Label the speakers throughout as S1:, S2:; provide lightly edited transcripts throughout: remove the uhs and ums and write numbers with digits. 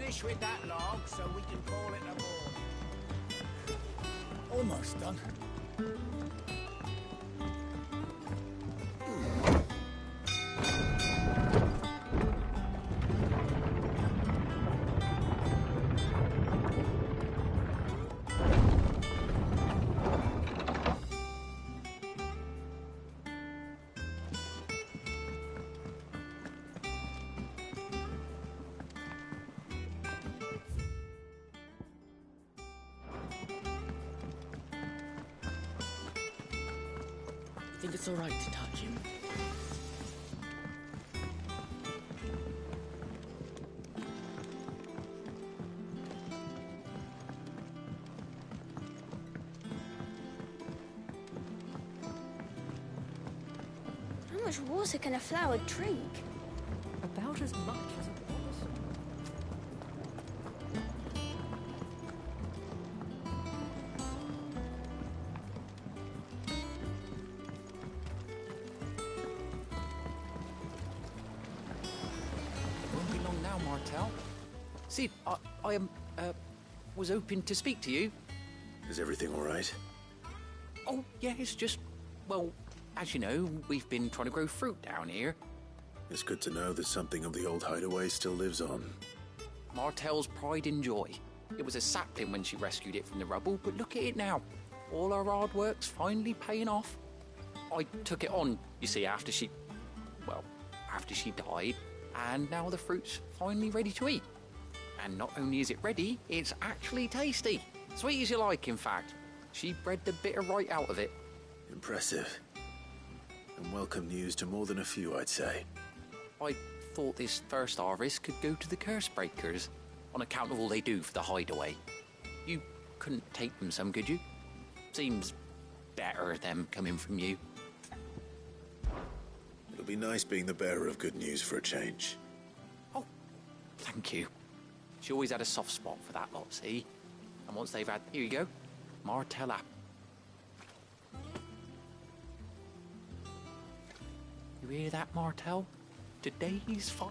S1: finish with that log so we can call it a board?
S2: Almost done.
S3: I think it's all right to touch him.
S4: How much water can a flower drink?
S5: About as much as a blossom.
S3: Won't be long now, Martel. Sid, I was hoping to speak to you.
S6: Is everything all right?
S3: Oh, yeah, it's just, well, as you know, we've been trying to grow fruit down here.
S6: It's good to know that something of the old hideaway still lives on.
S3: Martel's pride and joy. It was a sapling when she rescued it from the rubble, but look at it now. All our hard work's finally paying off. I took it on, you see, after she died, and now the fruit's finally ready to eat. And not only is it ready, it's actually tasty. Sweet as you like, in fact. She bred the bitter right out of it.
S6: Impressive. And welcome news to more than a few, I'd say.
S3: I thought this first harvest could go to the curse breakers, on account of all they do for the hideaway. You couldn't take them some, could you? Seems better them coming from you.
S6: It'll be nice being the bearer of good news for a change.
S3: Oh, thank you. She always had a soft spot for that lot, see? And once they've had... Here you go. Martel app. You hear that, Martel? Today's fun.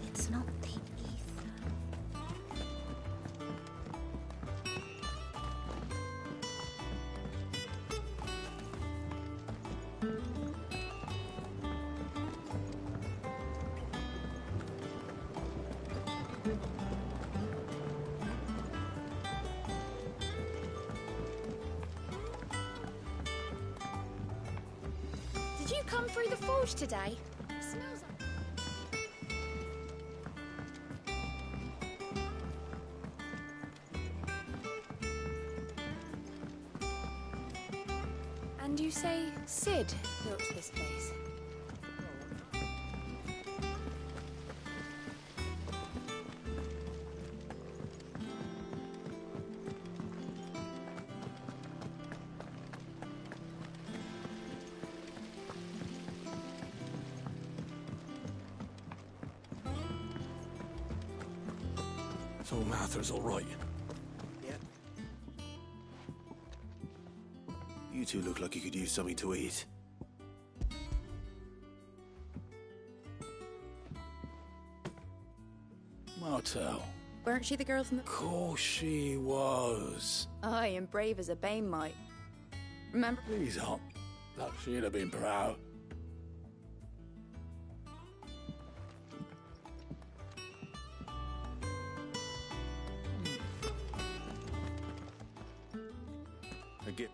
S4: It's not the ether. Did you come through the forge today? It smells like... And you say Sid built this place?
S2: So Martha's all right.
S1: Yeah.
S6: You two look like you could use something to eat.
S2: Martel.
S5: Weren't she the girl from the...
S2: Of course she was.
S5: Aye, and brave as a bane might. Remember?
S2: Please, Aunt. That she'd have been proud.
S6: Again.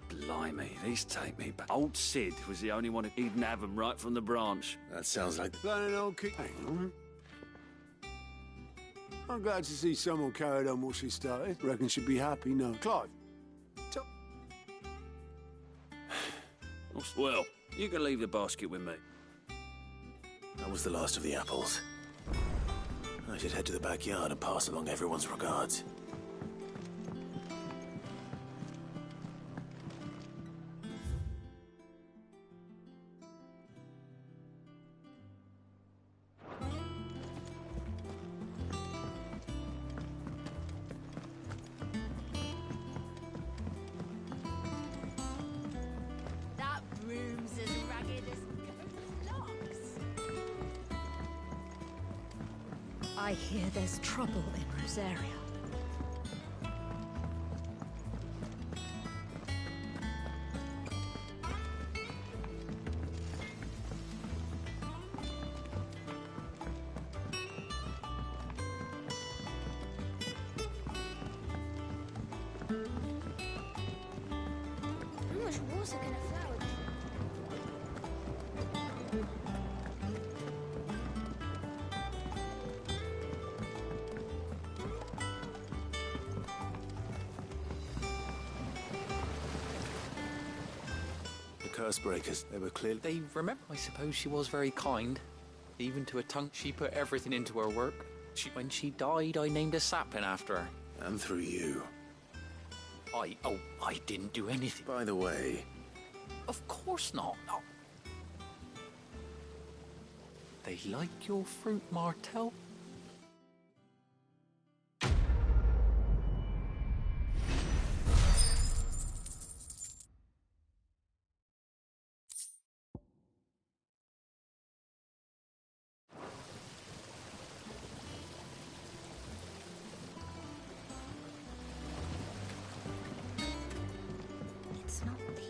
S7: Blimey, these take me back. Old Sid was the only one who didn't have them right from the branch.
S6: That sounds like...
S8: Plain old kick. Hang on. I'm glad to see someone carried on what she started. Reckon she'd be happy, no. Clive.
S7: Well, you can leave the basket with me.
S6: That was the last of the apples. I should head to the backyard and pass along everyone's regards.
S9: That room's as ragged as locks. I hear there's trouble in Rosaria.
S4: How much water can a flower drink?
S6: The curse breakers, they were clearly...
S3: They remember, I suppose she was very kind. Even to a tongue, she put everything into her work. When she died, I named a sapling after her.
S6: And through you.
S3: I didn't do anything.
S6: By the way,
S3: Of course not, no. They like your fruit, Martel?
S4: It's not deep.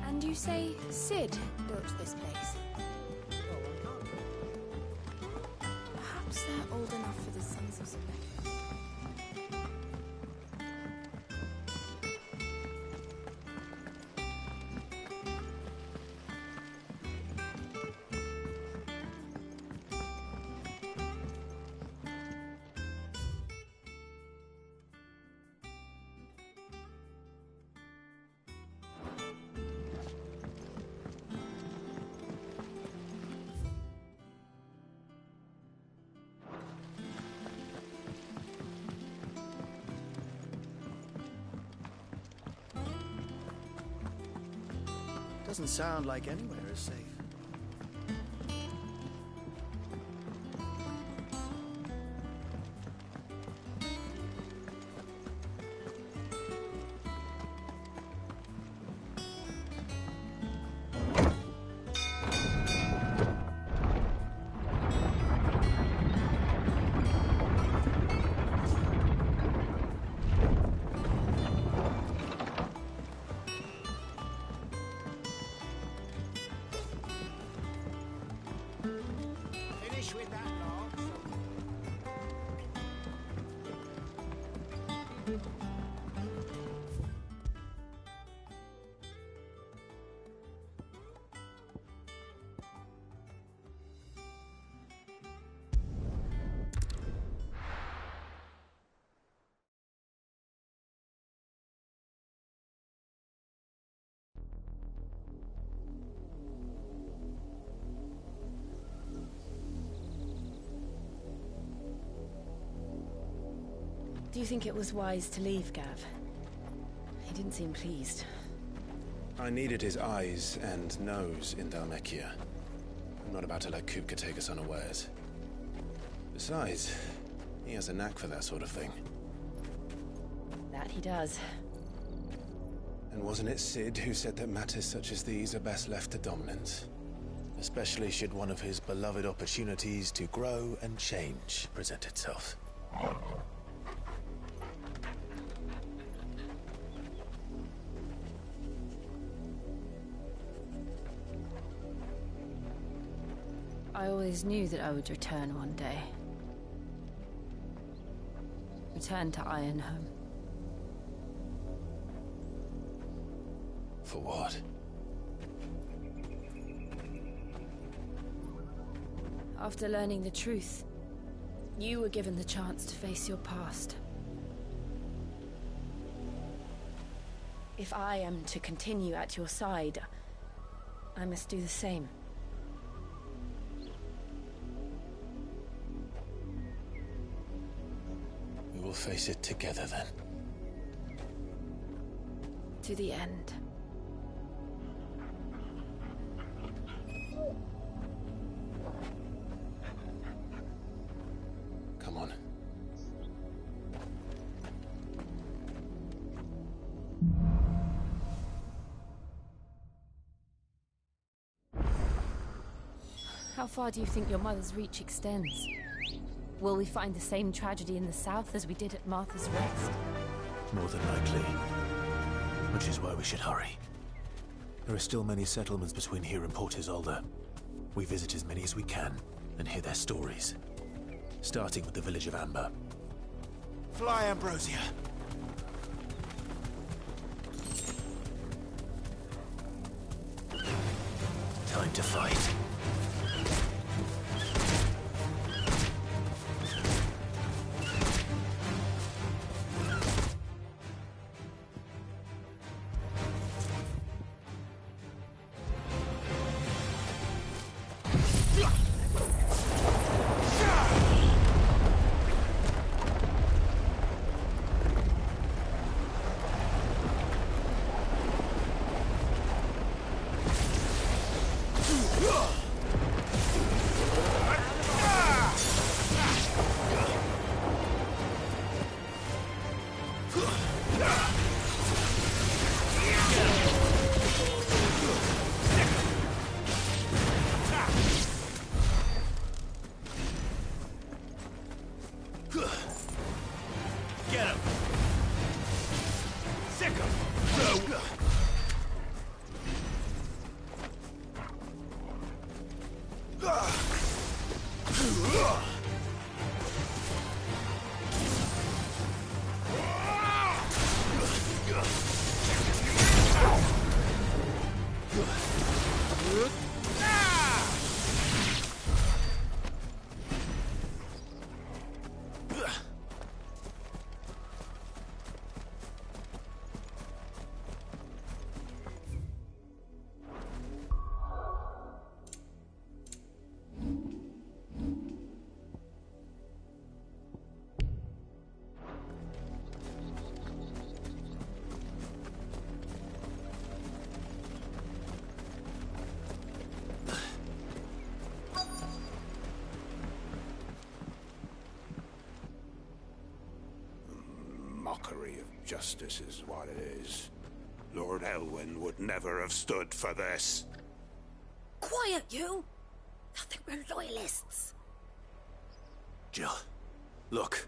S4: And you say Sid built this place? Perhaps they're old enough for the Sons of Zemeckis.
S1: Doesn't sound like anywhere is safe. Finish with that log.
S5: Do you think it was wise to leave, Gav? He didn't seem pleased.
S6: I needed his eyes and nose in Dhalmekia. I'm not about to let Kupka take us unawares. Besides, he has a knack for that sort of thing.
S5: That he does.
S6: And wasn't it Sid who said that matters such as these are best left to dominance? Especially should one of his beloved opportunities to grow and change present itself.
S5: I always knew that I would return one day. return to Ironhome.
S6: For what?
S5: After learning the truth, you were given the chance to face your past. If I am to continue at your side, I must do the same.
S6: We will face it together then.
S5: To the end.
S6: Come on.
S5: How far do you think your mother's reach extends? Will we find the same tragedy in the south as we did at Martha's Rest?
S6: More than likely. Which is why we should hurry. There are still many settlements between here and Port Isolde. We visit as many as we can and hear their stories. Starting with the village of Amber.
S1: Fly, Ambrosia.
S6: Time to fight.
S1: Get him! Sick him!
S8: Mockery of justice is what it is. Lord Elwyn would never have stood for this.
S9: Quiet, you! I think we're loyalists.
S6: Jill, look.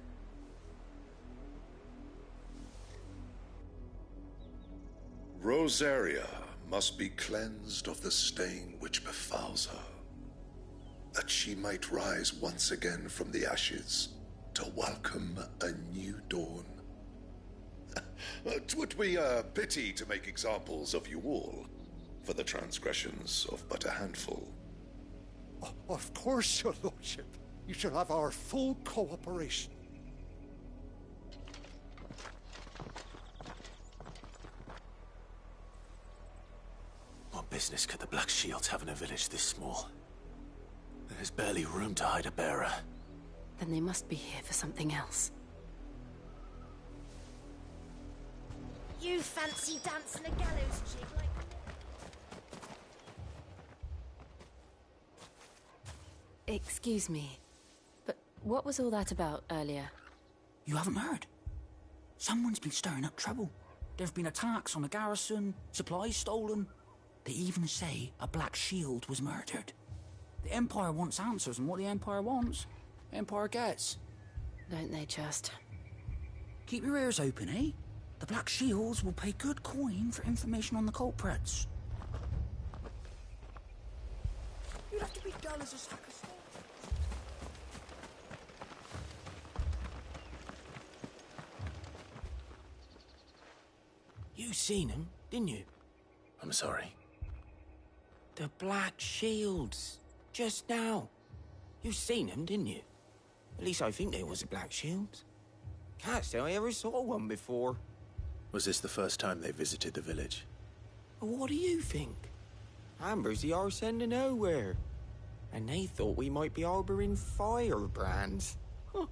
S10: Rosaria must be cleansed of the stain which befouls her, that she might rise once again from the ashes to welcome a new dawn. 'Twould be a pity to make examples of you all for the transgressions of but a handful.
S11: Of course, your lordship. You shall have our full cooperation.
S6: What business could the Black Shields have in a village this small? There's barely room to hide a bearer.
S5: Then they must be here for something else.
S9: You fancy dancing a gallows jig like...
S5: Excuse me, but what was all that about earlier?
S3: You haven't heard? Someone's been stirring up trouble. There've been attacks on the garrison, supplies stolen. They even say a Black Shield was murdered. The Empire wants answers, and what the Empire wants, the Empire gets.
S5: Don't they just?
S3: Keep your ears open, eh? The Black Shields will pay good coin for information on the culprits.
S1: You'd have to be dull as a sack of You seen them, didn't you?
S6: I'm sorry.
S1: The Black Shields. Just now. You seen them, didn't you? At least I think they was the Black Shields. Can't say I ever saw one before.
S6: Was this the first time they visited the village?
S1: What do you think? Amber's the arse end of nowhere. And they thought we might be harbouring firebrands. Huh.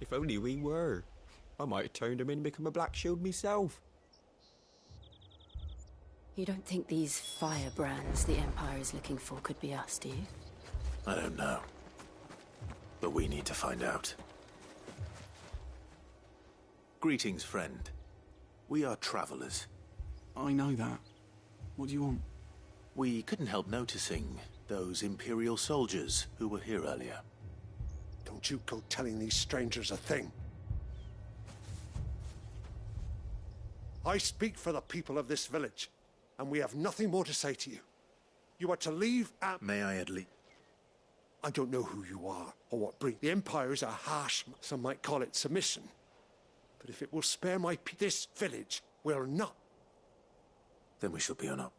S1: If only we were. I might have turned them in and become a Black Shield myself.
S5: You don't think these firebrands the Empire is looking for could be us, do you?
S6: I don't know. But we need to find out. Greetings, friend. We are travelers.
S12: I know that. What do you want?
S6: We couldn't help noticing those Imperial soldiers who were here earlier.
S11: Don't you go telling these strangers a thing. I speak for the people of this village, and we have nothing more to say to you. You are to leave at...
S6: May I at least...
S11: I don't know who you are, or what breed. The Empire is a harsh... Some might call it submission. But if it will spare my this village will not.
S6: Then we shall be on up.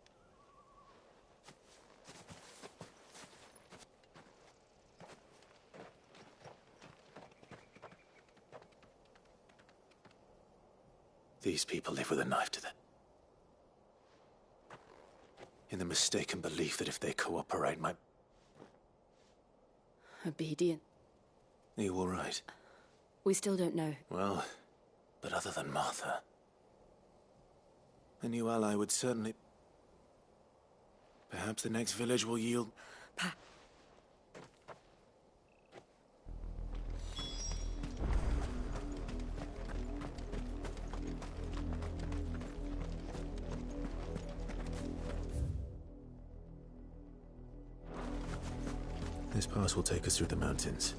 S6: These people live with a knife to them. In the mistaken belief that if they cooperate, my...
S5: Obedient.
S6: Are you all right?
S5: We still don't know.
S6: Well, but other than Martha, a new ally would certainly... Perhaps the next village will yield... This pass will take us through the mountains.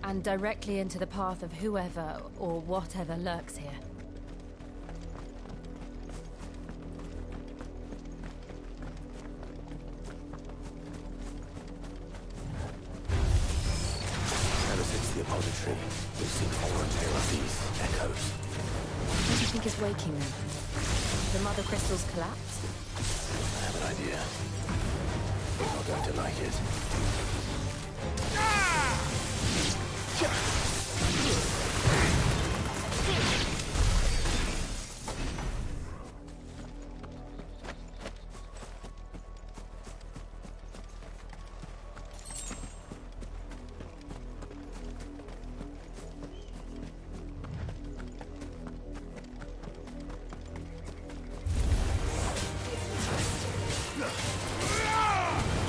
S5: And directly into the path of whoever or whatever lurks here.
S6: Ever since the apology, we've seen more and more of these echoes.
S5: What do you think is waking them? The mother crystals collapse?
S6: I have an idea. You're not going to like it.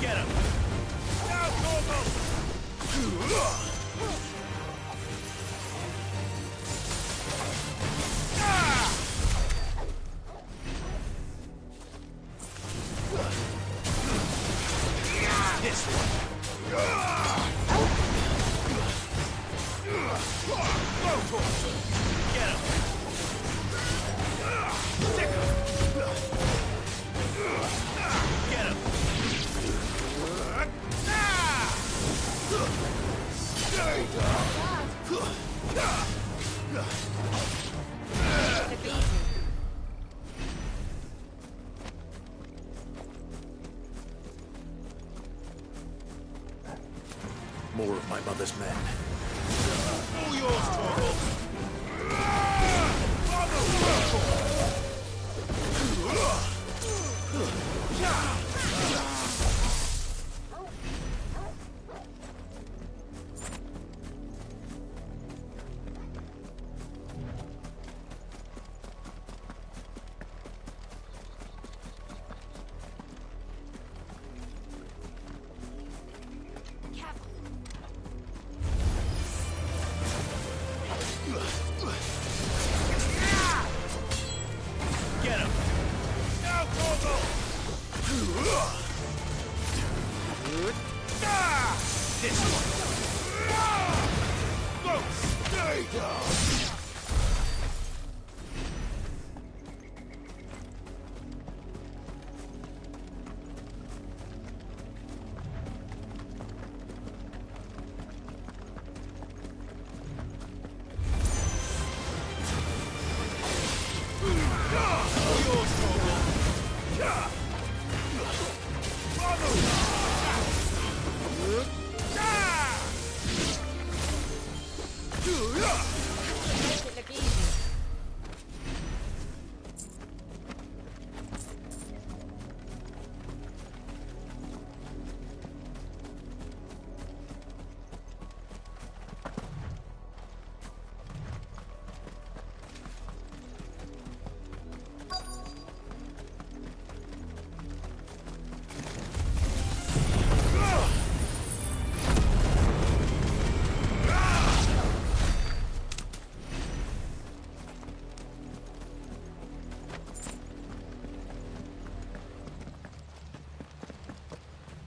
S1: Get him! Now, Corvo! This one. Go for it. Get him. Stick him. Get him.
S6: More of my mother's men.
S1: All yours, Torvald.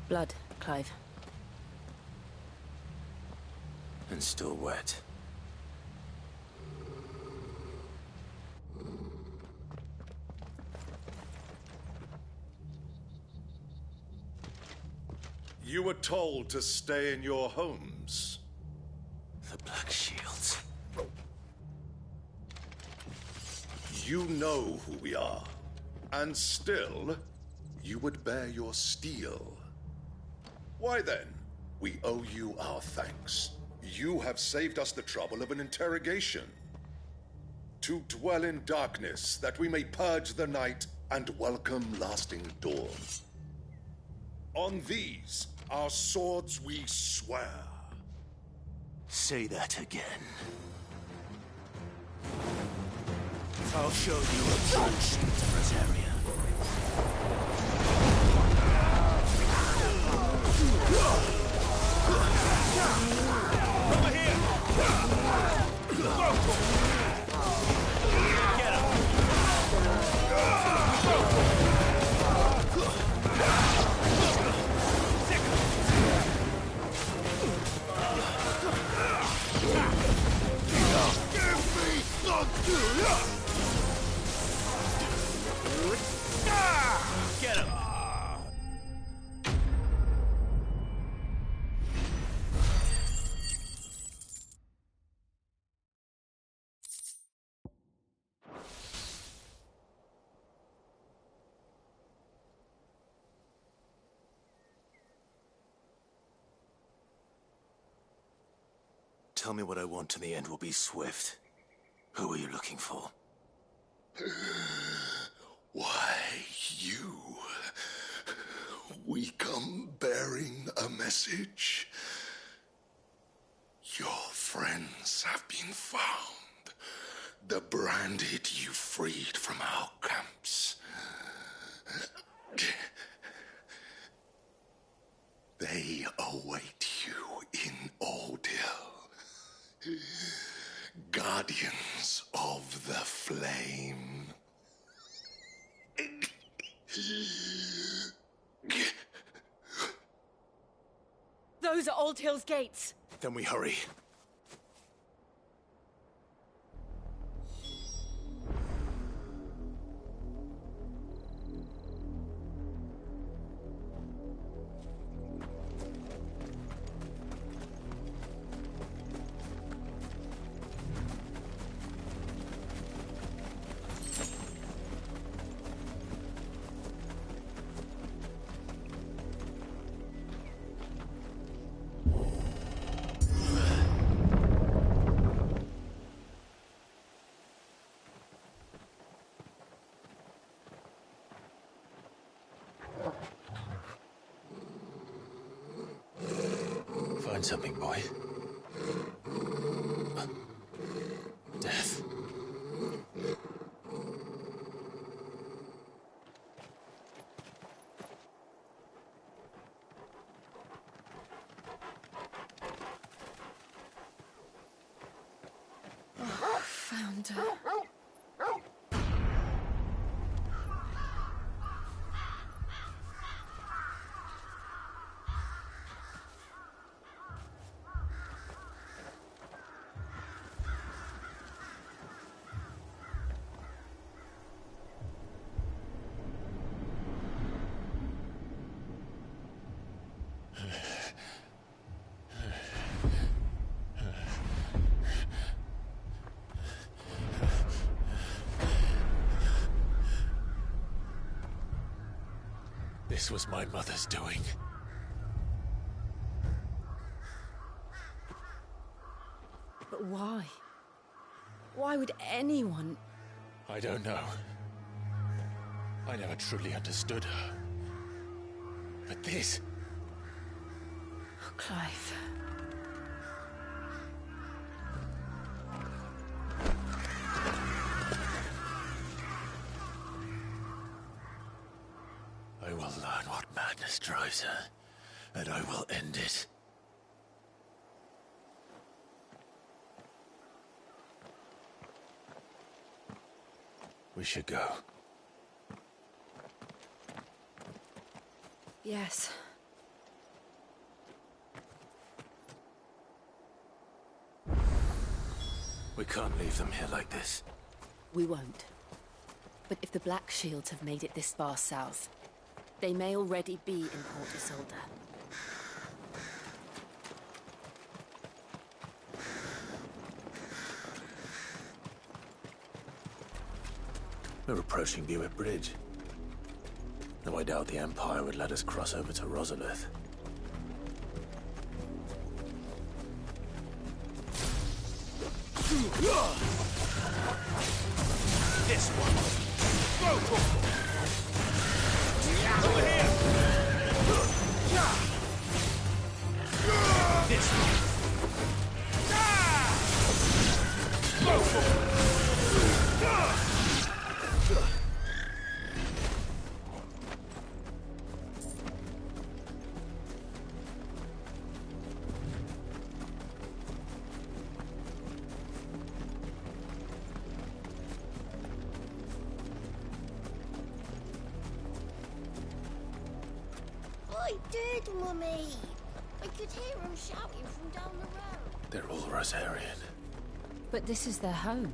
S5: Blood, Clive.
S6: And still wet.
S10: You were told to stay in your homes.
S6: The Black Shields.
S10: You know who we are. And still, you would bear your steel. Why then, we owe you our thanks. You have saved us the trouble of an interrogation. To dwell in darkness, that we may purge the night and welcome lasting dawn. On these, our swords we swear.
S6: Say that again. I'll show you a true state of Rosaria.
S13: Over here! Get him! Get him!
S6: Tell me what I want and the end will be swift. Who are you looking for?
S10: Why, you. We come bearing a message. Your friends have been found. The branded you freed from our camps. They await you in Oldhill. Guardians of the Flame.
S9: Those are Old Hill's gates.
S6: Then we hurry. Find something, boy. Death.
S5: Found her.
S6: This was my mother's doing.
S5: But why? Why would anyone...
S6: I don't know. I never truly understood her. But this...
S5: Oh, Clive.
S6: I will learn what madness drives her, and I will end it. We should go.
S5: Yes.
S6: We can't leave them here like this.
S5: We won't. But if the Black Shields have made it this far south, they may already be in Port Isolde.
S6: We're approaching Buick Bridge. Though I doubt the Empire would let us cross over to Rosalith.
S2: This one. Go! Over here! This one. Go!
S9: I did, Mummy. I could hear them shouting from down the road.
S6: They're all Rosarian.
S5: But this is their home.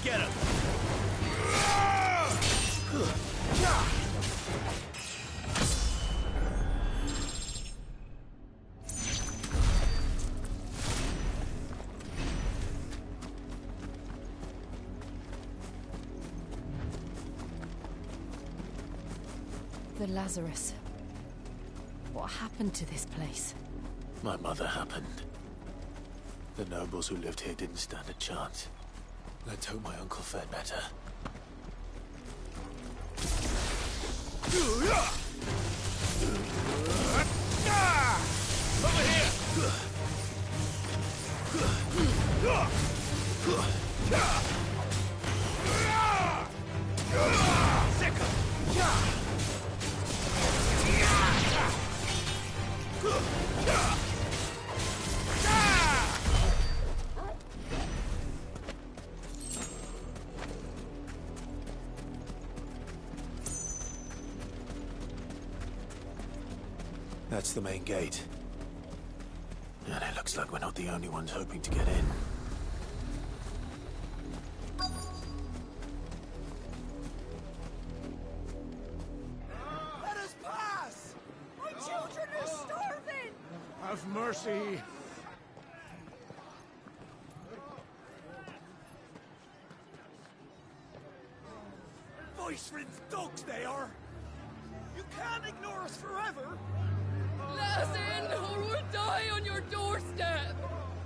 S2: Get him!
S5: The Lazarus. What happened to this place?
S6: My mother happened. The nobles who lived here didn't stand a chance. Let's hope my uncle fared better.
S2: Over here!
S6: That's the main gate. And it looks like we're not the only ones hoping to get in.
S9: Let us pass! My children are starving!
S11: mercy!
S2: Voice-ridden dogs they are! You can't ignore us forever!
S13: Let us in, or we'll die on your doorstep!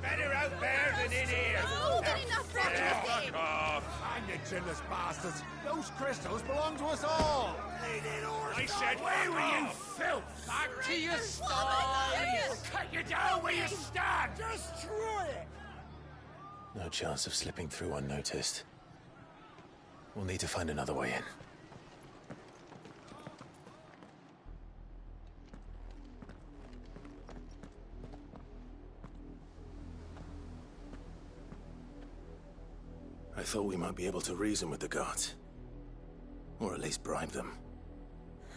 S2: Better out there than in here!
S9: Oh, get enough
S2: Fuck off!
S11: Hang you chinless bastards! Those crystals belong to us all!
S2: I said, where were you, filth?
S13: Back to your stall!
S2: I'll cut you down where you stand!
S11: Destroy it!
S6: No chance of slipping through unnoticed. We'll need to find another way in. I thought we might be able to reason with the guards. Or at least bribe them.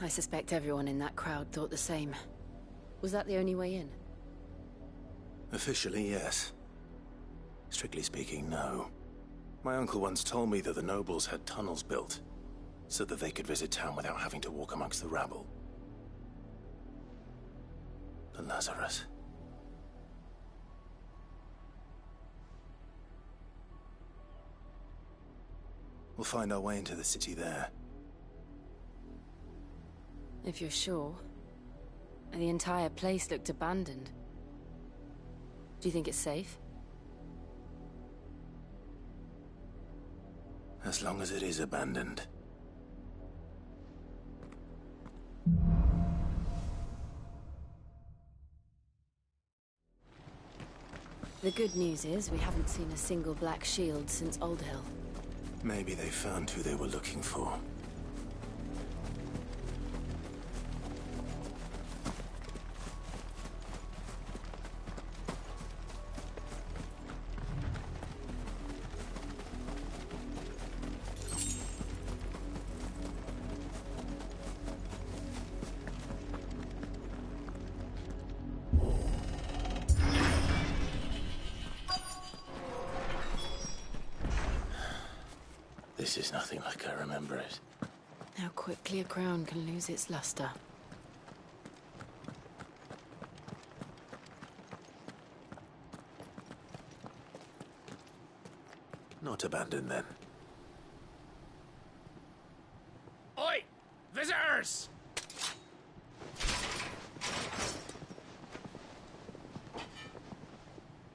S5: I suspect everyone in that crowd thought the same. Was that the only way in?
S6: Officially, yes. Strictly speaking, no. My uncle once told me that the nobles had tunnels built, so that they could visit town without having to walk amongst the rabble. The Lazarus. We'll find our way into the city there.
S5: If you're sure. The entire place looked abandoned. Do you think it's safe?
S6: As long as it is abandoned.
S5: The good news is we haven't seen a single black shield since Old Hill.
S6: Maybe they found who they were looking for. This is nothing like I remember it.
S5: How quickly a crown can lose its luster.
S6: Not abandoned, then.
S2: Oi! Visitors!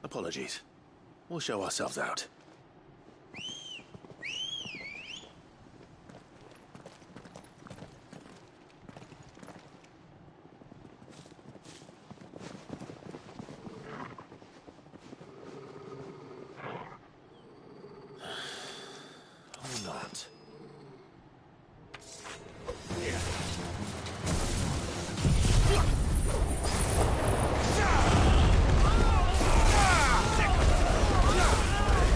S6: Apologies. We'll show ourselves out. Or not.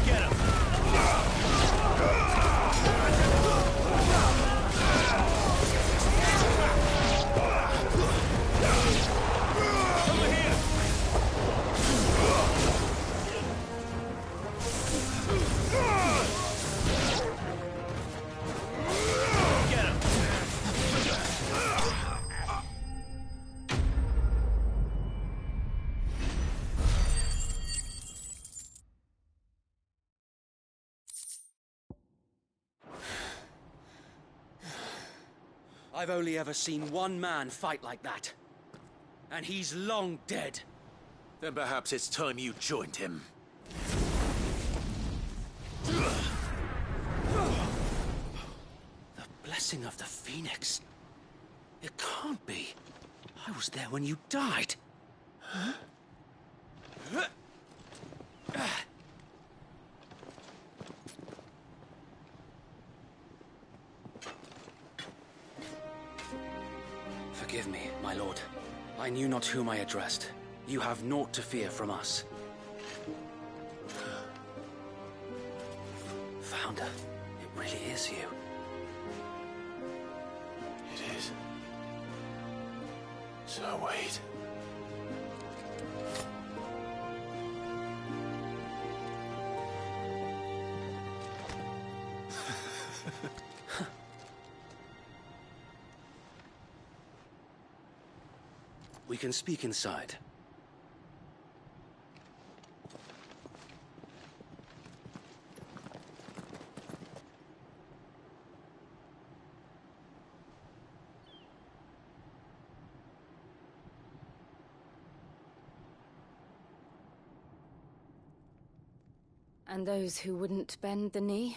S2: Get him! Over here! Get him!
S7: I've only ever seen one man fight like that. And he's long dead.
S6: Then perhaps it's time you joined him.
S7: The blessing of the Phoenix. It can't be. I was there when you died. Forgive me, my lord. I knew not whom I addressed. You have naught to fear from us. Founder, it really is you.
S6: It is. So wait.
S7: We can speak inside.
S5: And those who wouldn't bend the knee?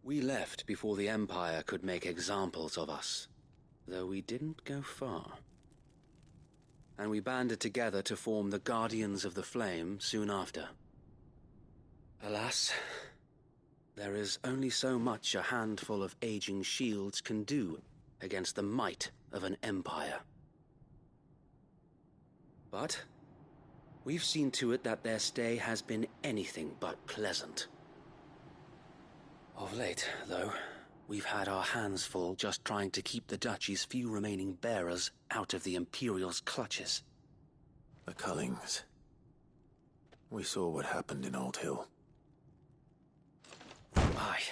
S7: We left before the Empire could make examples of us, though we didn't go far. And we banded together to form the Guardians of the Flame soon after. Alas, there is only so much a handful of aging shields can do against the might of an empire. But we've seen to it that their stay has been anything but pleasant. Of late, though, we've had our hands full just trying to keep the Duchy's few remaining bearers out of the Imperial's clutches.
S6: The Cullings. We saw what happened in Old Hill.
S7: Aye.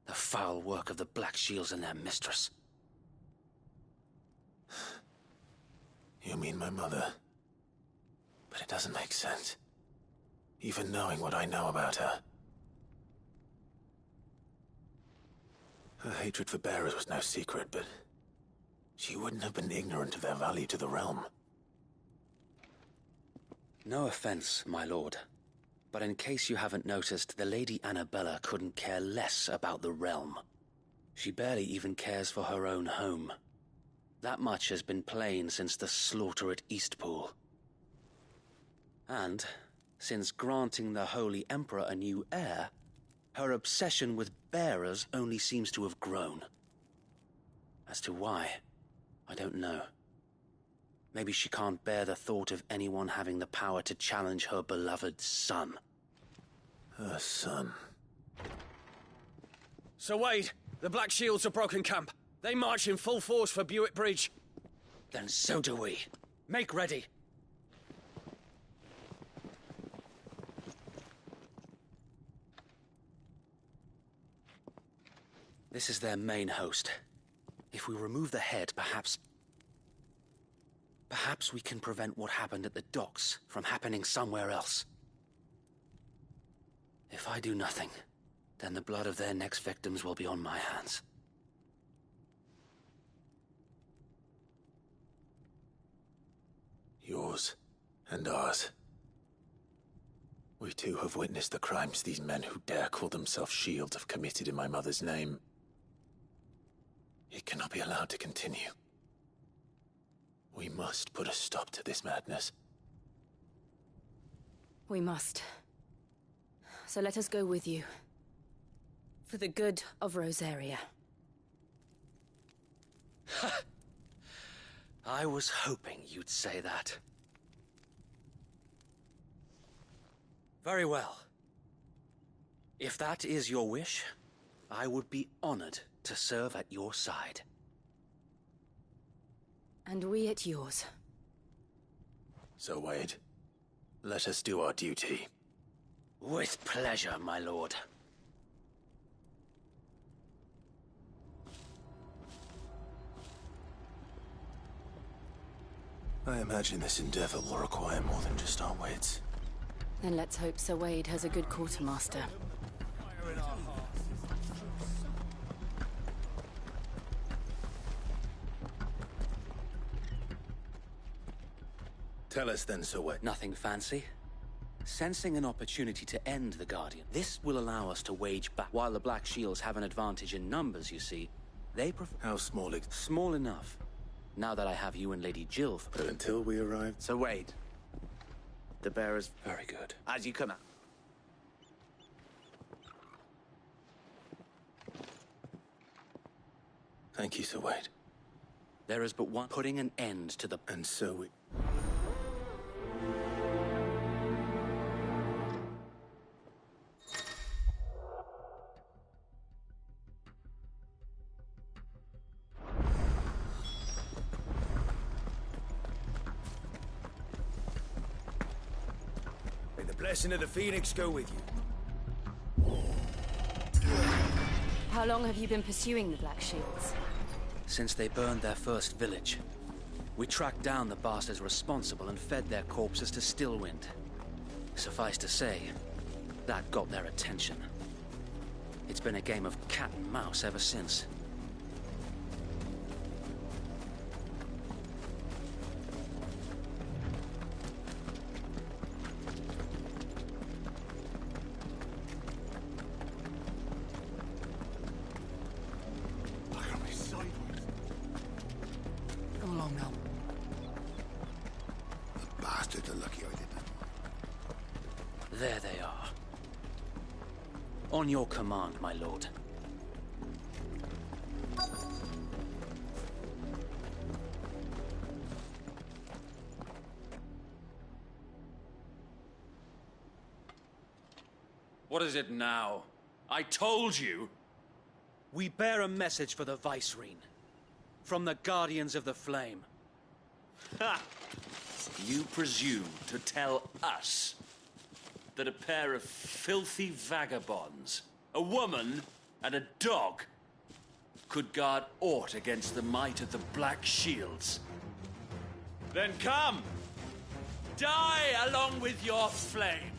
S7: The foul work of the Black Shields and their mistress.
S6: You mean my mother? But it doesn't make sense. Even knowing what I know about her. Her hatred for bearers was no secret, but she wouldn't have been ignorant of their value to the realm.
S7: No offense, my lord, but in case you haven't noticed, the Lady Annabella couldn't care less about the realm. She barely even cares for her own home. That much has been plain since the slaughter at Eastpool. And, since granting the Holy Emperor a new heir, her obsession with bearers only seems to have grown. As to why, I don't know. Maybe she can't bear the thought of anyone having the power to challenge her beloved son.
S6: Her son.
S14: Sir Wade, the Black Shields have broken camp. They march in full force for Buick Bridge.
S7: Then so do we. Make ready. This is their main host. If we remove the head, perhaps we can prevent what happened at the docks from happening somewhere else. If I do nothing, then the blood of their next victims will be on my hands.
S6: Yours and ours. We too have witnessed the crimes these men who dare call themselves shields have committed in my mother's name. It cannot be allowed to continue. We must put a stop to this madness.
S5: We must. So let us go with you. For the good of Rosaria.
S7: I was hoping you'd say that. Very well. If that is your wish, I would be honored to serve at your side.
S5: And we at yours.
S6: So, Wade, let us do our duty.
S7: With pleasure, my lord.
S6: I imagine this endeavor will require more than just our wits.
S5: Then let's hope Sir Wade has a good quartermaster.
S6: Tell us then, Sir Wade.
S7: Nothing fancy. Sensing an opportunity to end the Guardian, this will allow us to wage back. While the Black Shields have an advantage in numbers, you see, they prefer...
S6: How small?
S7: Small enough. Now that I have you and Lady Jill...
S6: But until we arrive...
S15: Sir Wade. The bearers...
S6: Very good.
S15: As you come out.
S6: Thank you, Sir Wade.
S7: There is but one putting an end to the...
S6: And so we...
S2: May the blessing of the Phoenix go with you.
S5: How long have you been pursuing the Black Shields?
S7: Since they burned their first village. We tracked down the bastards responsible and fed their corpses to Stillwind. Suffice to say, that got their attention. It's been a game of cat and mouse ever since.
S12: along now.
S8: The bastards are lucky I didn't.
S7: There they are. On your command, my lord.
S14: What is it now? I told you!
S7: We bear a message for the Vicereine. From the Guardians of the Flame.
S14: Ha! You presume to tell us that a pair of filthy vagabonds, a woman and a dog, could guard aught against the might of the Black Shields? Then come! Die along with your flame!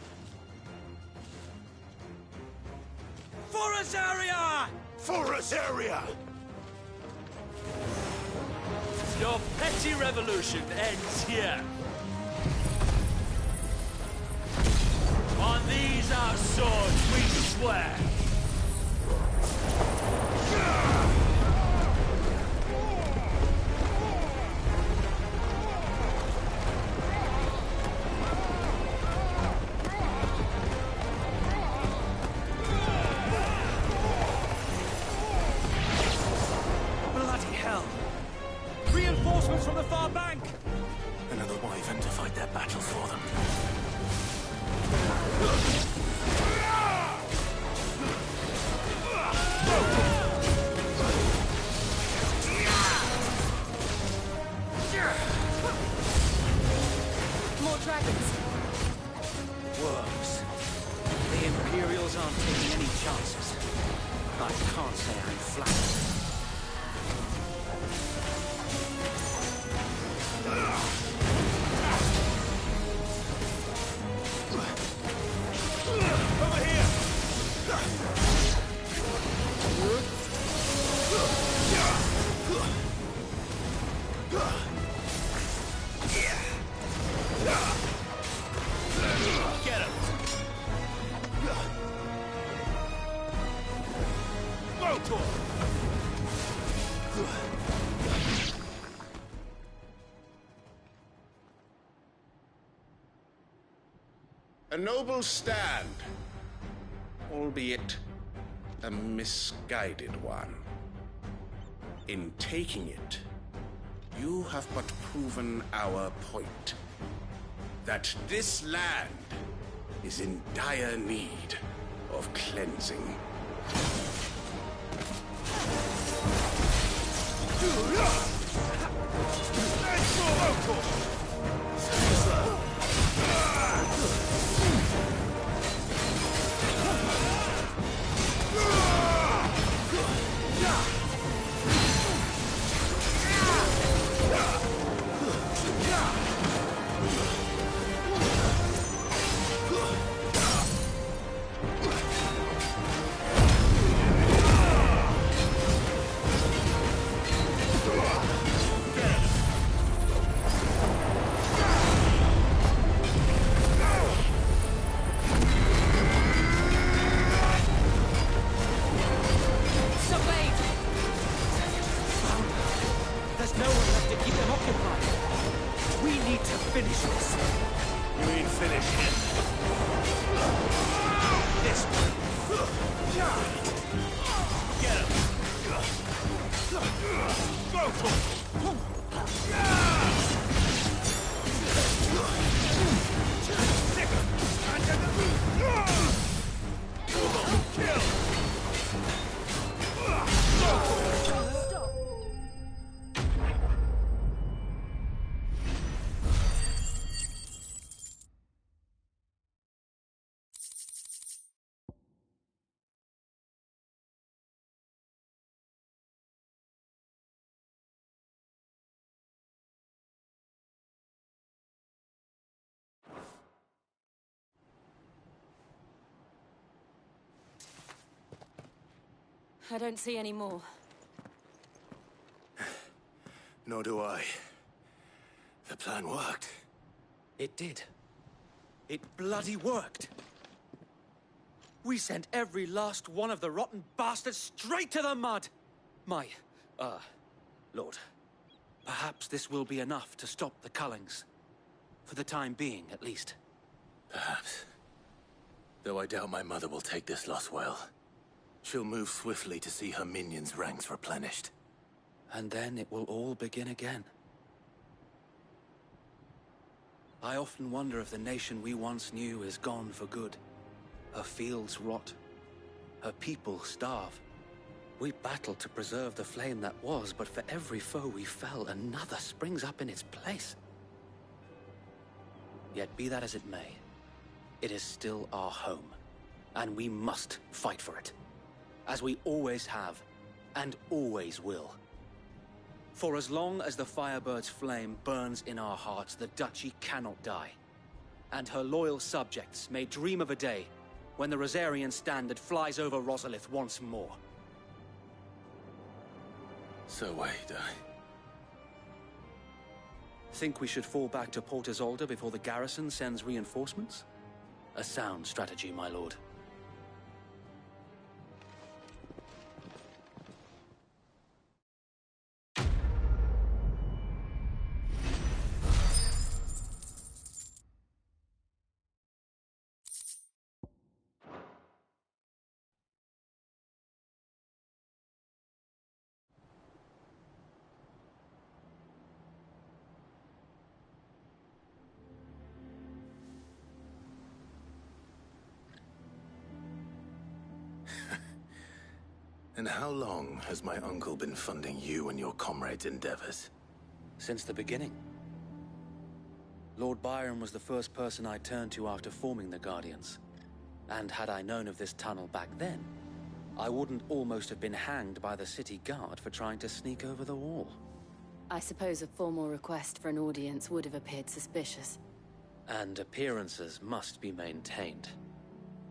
S14: For us area!
S8: For us area!
S14: Your petty revolution ends here. On these our swords we swear.
S7: Bloody hell! Reinforcements from the far bank!
S6: Another wyvern to fight their battle for them.
S5: More dragons.
S7: Worms. The Imperials aren't taking any chances. I can't say I'm flattered.
S14: Over here! Get him! Motor!
S10: A noble stand, albeit a misguided one. In taking it, you have but proven our point. That this land is in dire need of cleansing.
S7: There's no one left to keep them occupied. We need to finish this.
S8: You mean finish him?
S7: This one.
S14: Get him! Go for Kill!
S5: I don't see any more.
S6: Nor do I. The plan worked.
S7: It did. It bloody worked. We sent every last one of the rotten bastards straight to the mud. My, Lord, perhaps Perhaps this will be enough to stop the Cullings. For the time being, at least.
S6: Perhaps. Though I doubt my mother will take this loss well. She'll move swiftly to see her minions' ranks replenished.
S7: And then it will all begin again. I often wonder if the nation we once knew is gone for good. Her fields rot. Her people starve. We battle to preserve the flame that was, but for every foe we fell, another springs up in its place. Yet be that as it may, it is still our home, and we must fight for it. As we always have, and always will. For as long as the Firebird's flame burns in our hearts, the Duchy cannot die. And her loyal subjects may dream of a day when the Rosarian standard flies over Rosalith once more.
S6: So wait,
S7: Think we should fall back to Port Isolde before the garrison sends reinforcements? A sound strategy, my lord.
S6: And how long has my uncle been funding you and your comrades' endeavors?
S7: Since the beginning. Lord Byron was the first person I turned to after forming the Guardians. And had I known of this tunnel back then, I wouldn't almost have been hanged by the city guard for trying to sneak over the wall.
S5: I suppose a formal request for an audience would have appeared suspicious.
S7: And appearances must be maintained.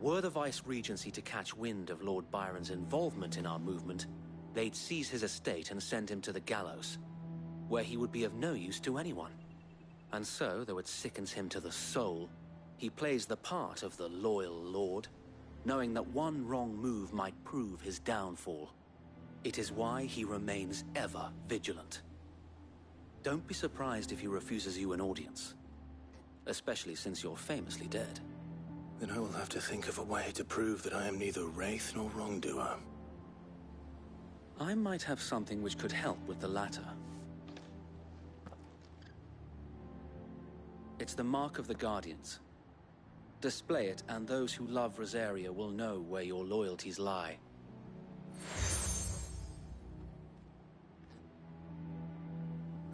S7: Were the Vice-Regency to catch wind of Lord Byron's involvement in our movement, they'd seize his estate and send him to the gallows, where he would be of no use to anyone. And so, though it sickens him to the soul, he plays the part of the loyal lord, knowing that one wrong move might prove his downfall. It is why he remains ever vigilant. Don't be surprised if he refuses you an audience, especially since you're famously dead.
S6: Then I will have to think of a way to prove that I am neither wraith nor wrongdoer.
S7: I might have something which could help with the latter. It's the mark of the Guardians. Display it, and those who love Rosaria will know where your loyalties lie.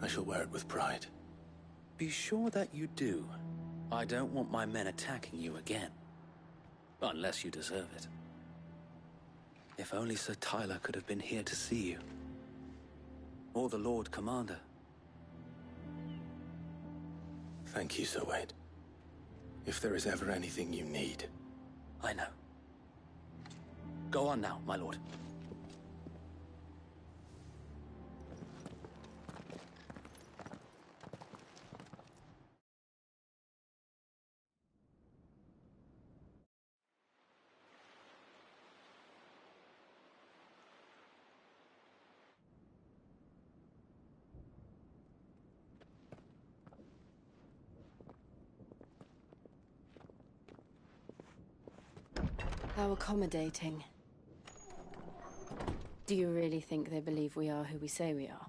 S6: I shall wear it with pride.
S7: Be sure that you do. I don't want my men attacking you again. Unless you deserve it. If only Sir Tyler could have been here to see you. Or the Lord Commander.
S6: Thank you, Sir Wade. If there is ever anything you need.
S7: I know. Go on now, my lord.
S5: How accommodating. Do you really think they believe we are who we say we are?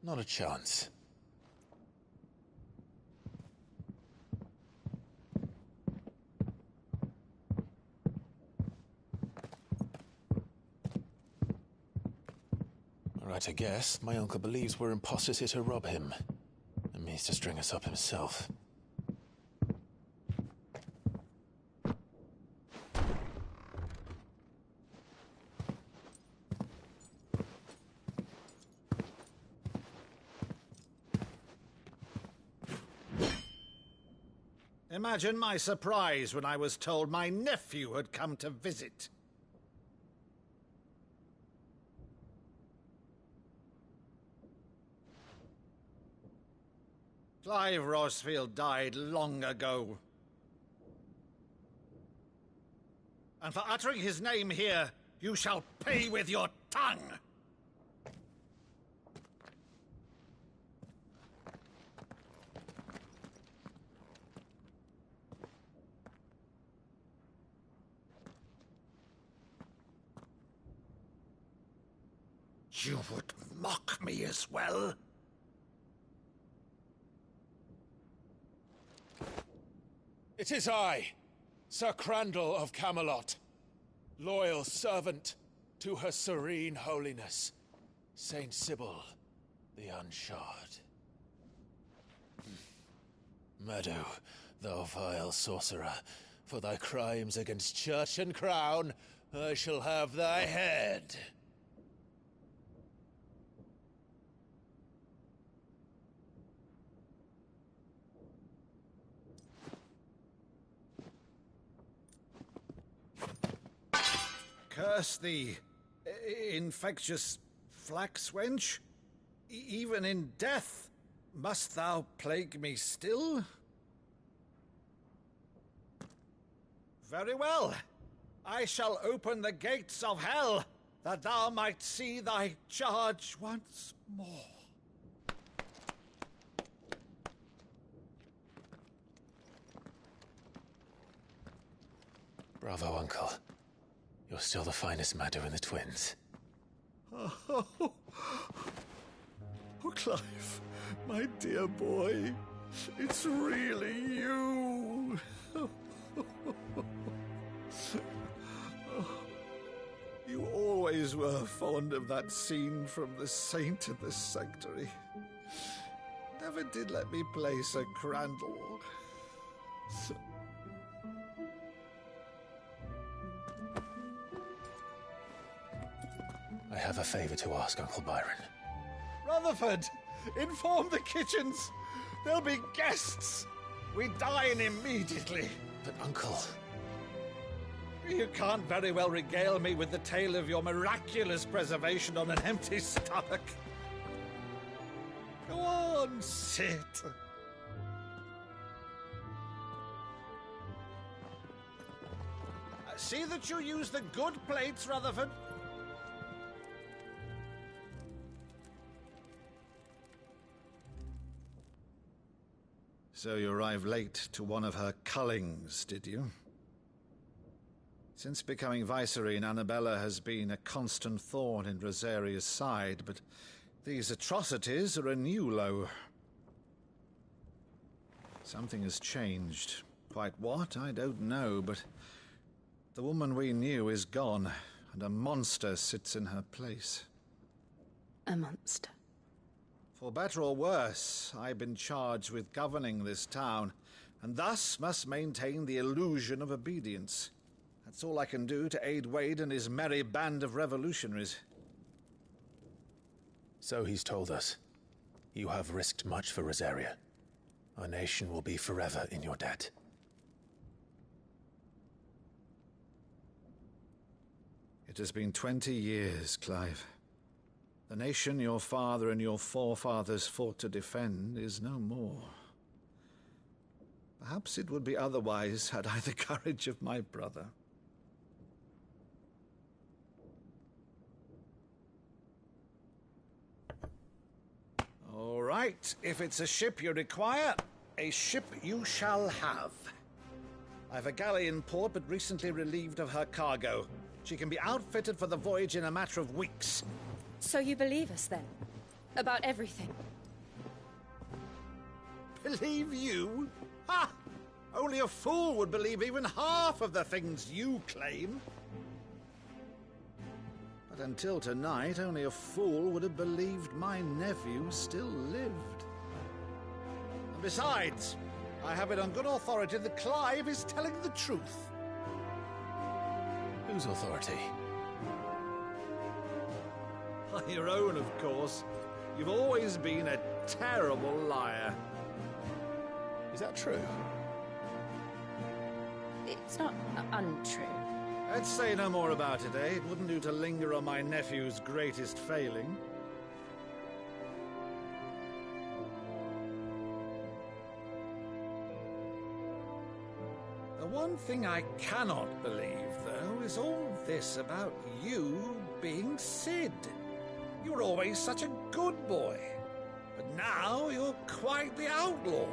S6: Not a chance. Right, I guess. My uncle believes we're imposters here to rob him. And means to string us up himself.
S2: Imagine my surprise when I was told my nephew had come to visit. Clive Rosfield died long ago. And for uttering his name here, you shall pay with your tongue! You would mock me as well?
S6: It is I, Sir Crandall of Camelot, loyal servant to Her Serene Holiness, Saint Sybil the Unshod. Meadow, thou vile sorcerer, for thy crimes against church and crown, I shall have thy head.
S2: Curse thee, infectious flax wench. Even in death, must thou plague me still? Very well. I shall open the gates of hell, that thou might see thy charge once more.
S6: Bravo, Uncle. You're still the finest Meadow in the twins.
S2: Oh, Clive, my dear boy, it's really you. You always were fond of that scene from The Saint in the Sanctuary. Never did let me play Sir Crandall.
S6: I have a favor to ask, Uncle Byron.
S2: Rutherford, inform the kitchens. There'll be guests. We dine immediately.
S6: But, Uncle...
S2: You can't very well regale me with the tale of your miraculous preservation on an empty stomach. Go on, sit. See that you use the good plates, Rutherford. So you arrived late to one of her cullings, did you? Since becoming Vicereine, Annabella has been a constant thorn in Rosaria's side, but these atrocities are a new low. Something has changed. Quite what, I don't know, but the woman we knew is gone, and a monster sits in her place.
S5: A monster?
S2: For better or worse, I've been charged with governing this town, and thus must maintain the illusion of obedience. That's all I can do to aid Wade and his merry band of revolutionaries.
S6: So he's told us. You have risked much for Rosaria. Our nation will be forever in your debt.
S2: It has been 20 years, Clive. The nation your father and your forefathers fought to defend is no more. Perhaps it would be otherwise had I the courage of my brother. All right, if it's a ship you require, a ship you shall have. I've a galley in port, but recently relieved of her cargo. She can be outfitted for the voyage in a matter of weeks.
S5: So you believe us, then? About everything?
S2: Believe you? Ha! Only a fool would believe even half of the things you claim. But until tonight, only a fool would have believed my nephew still lived. And besides, I have it on good authority that Clive is telling the truth.
S6: Whose authority?
S2: Your own, of course. You've always been a terrible liar.
S6: Is that true?
S5: It's not untrue.
S2: Let's say no more about it, eh? It wouldn't do to linger on my nephew's greatest failing. The one thing I cannot believe, though, is all this about you being Sid. You were always such a good boy, but now you're quite the outlaw.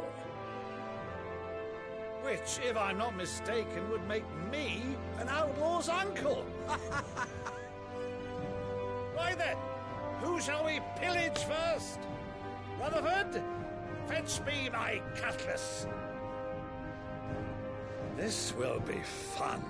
S2: Which, if I'm not mistaken, would make me an outlaw's uncle. Right then, Who shall we pillage first? Rutherford, fetch me my cutlass. This will be fun.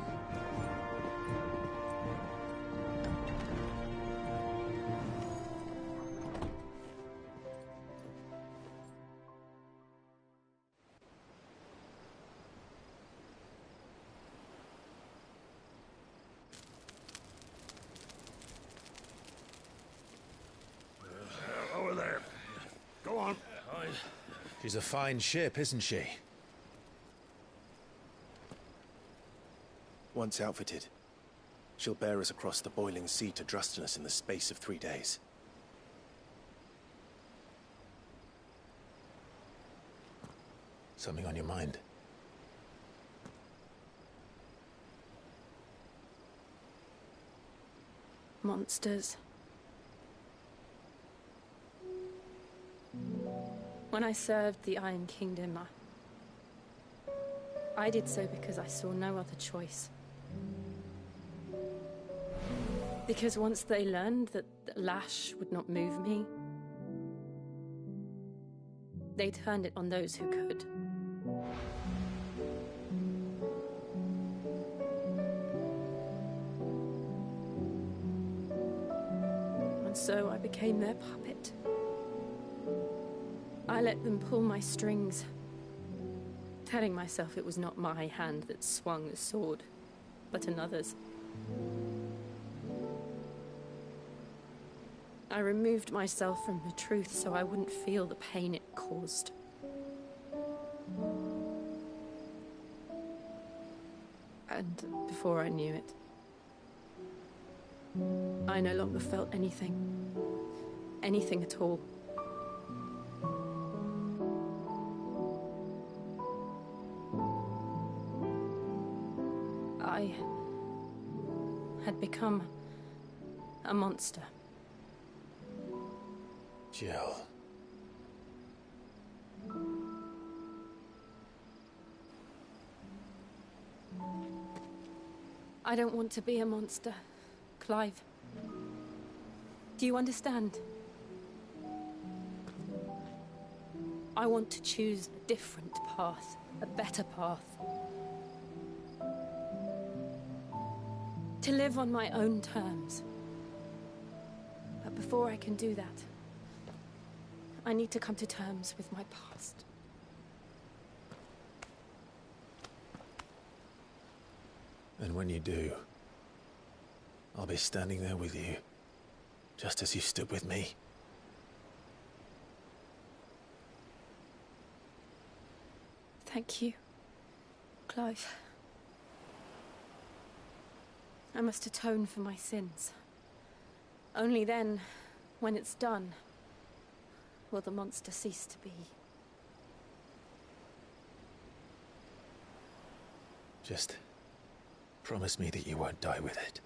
S11: Over there. Go on.
S6: She's a fine ship, isn't she? Once outfitted, she'll bear us across the boiling sea to Drustinus in the space of 3 days. Something on your mind?
S5: Monsters. When I served the Iron Kingdom, I did so because I saw no other choice. Because once they learned that the lash would not move me, they turned it on those who could. And so I became their puppet. I let them pull my strings, telling myself it was not my hand that swung the sword, but another's. I removed myself from the truth so I wouldn't feel the pain it caused. And before I knew it, I no longer felt anything. Anything at all. I had become a monster.
S6: Jill.
S5: I don't want to be a monster, Clive. Do you understand? I want to choose a different path, a better path. To live on my own terms. But before I can do that, I need to come to terms with my past.
S6: And when you do, I'll be standing there with you, just as you stood with me.
S5: Thank you, Clive. I must atone for my sins. Only then, when it's done, will the monster cease to be.
S6: Just promise me that you won't die with it.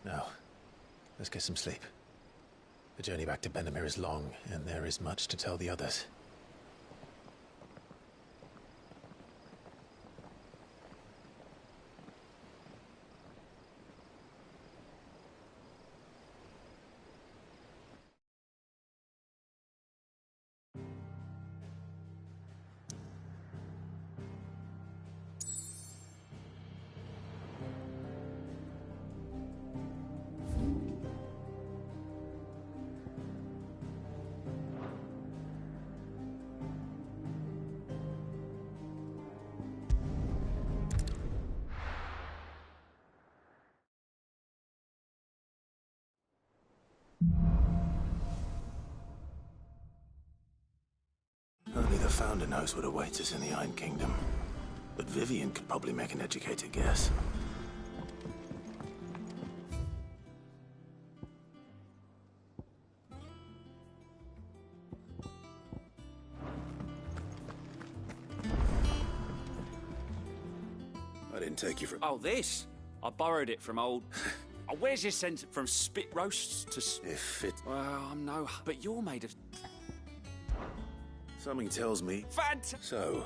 S6: Now, let's get some sleep. The journey back to Benamir is long, and there is much to tell the others. Only the Founder knows what awaits us in the Iron Kingdom. But Vivian could probably make an educated guess. I didn't take you for...
S14: Oh, this? I borrowed it from old... Oh, where's your sense from spit roasts to...
S6: If it...
S14: Well, I'm no... But you're made of...
S6: Something tells me...
S14: Fant...
S6: So,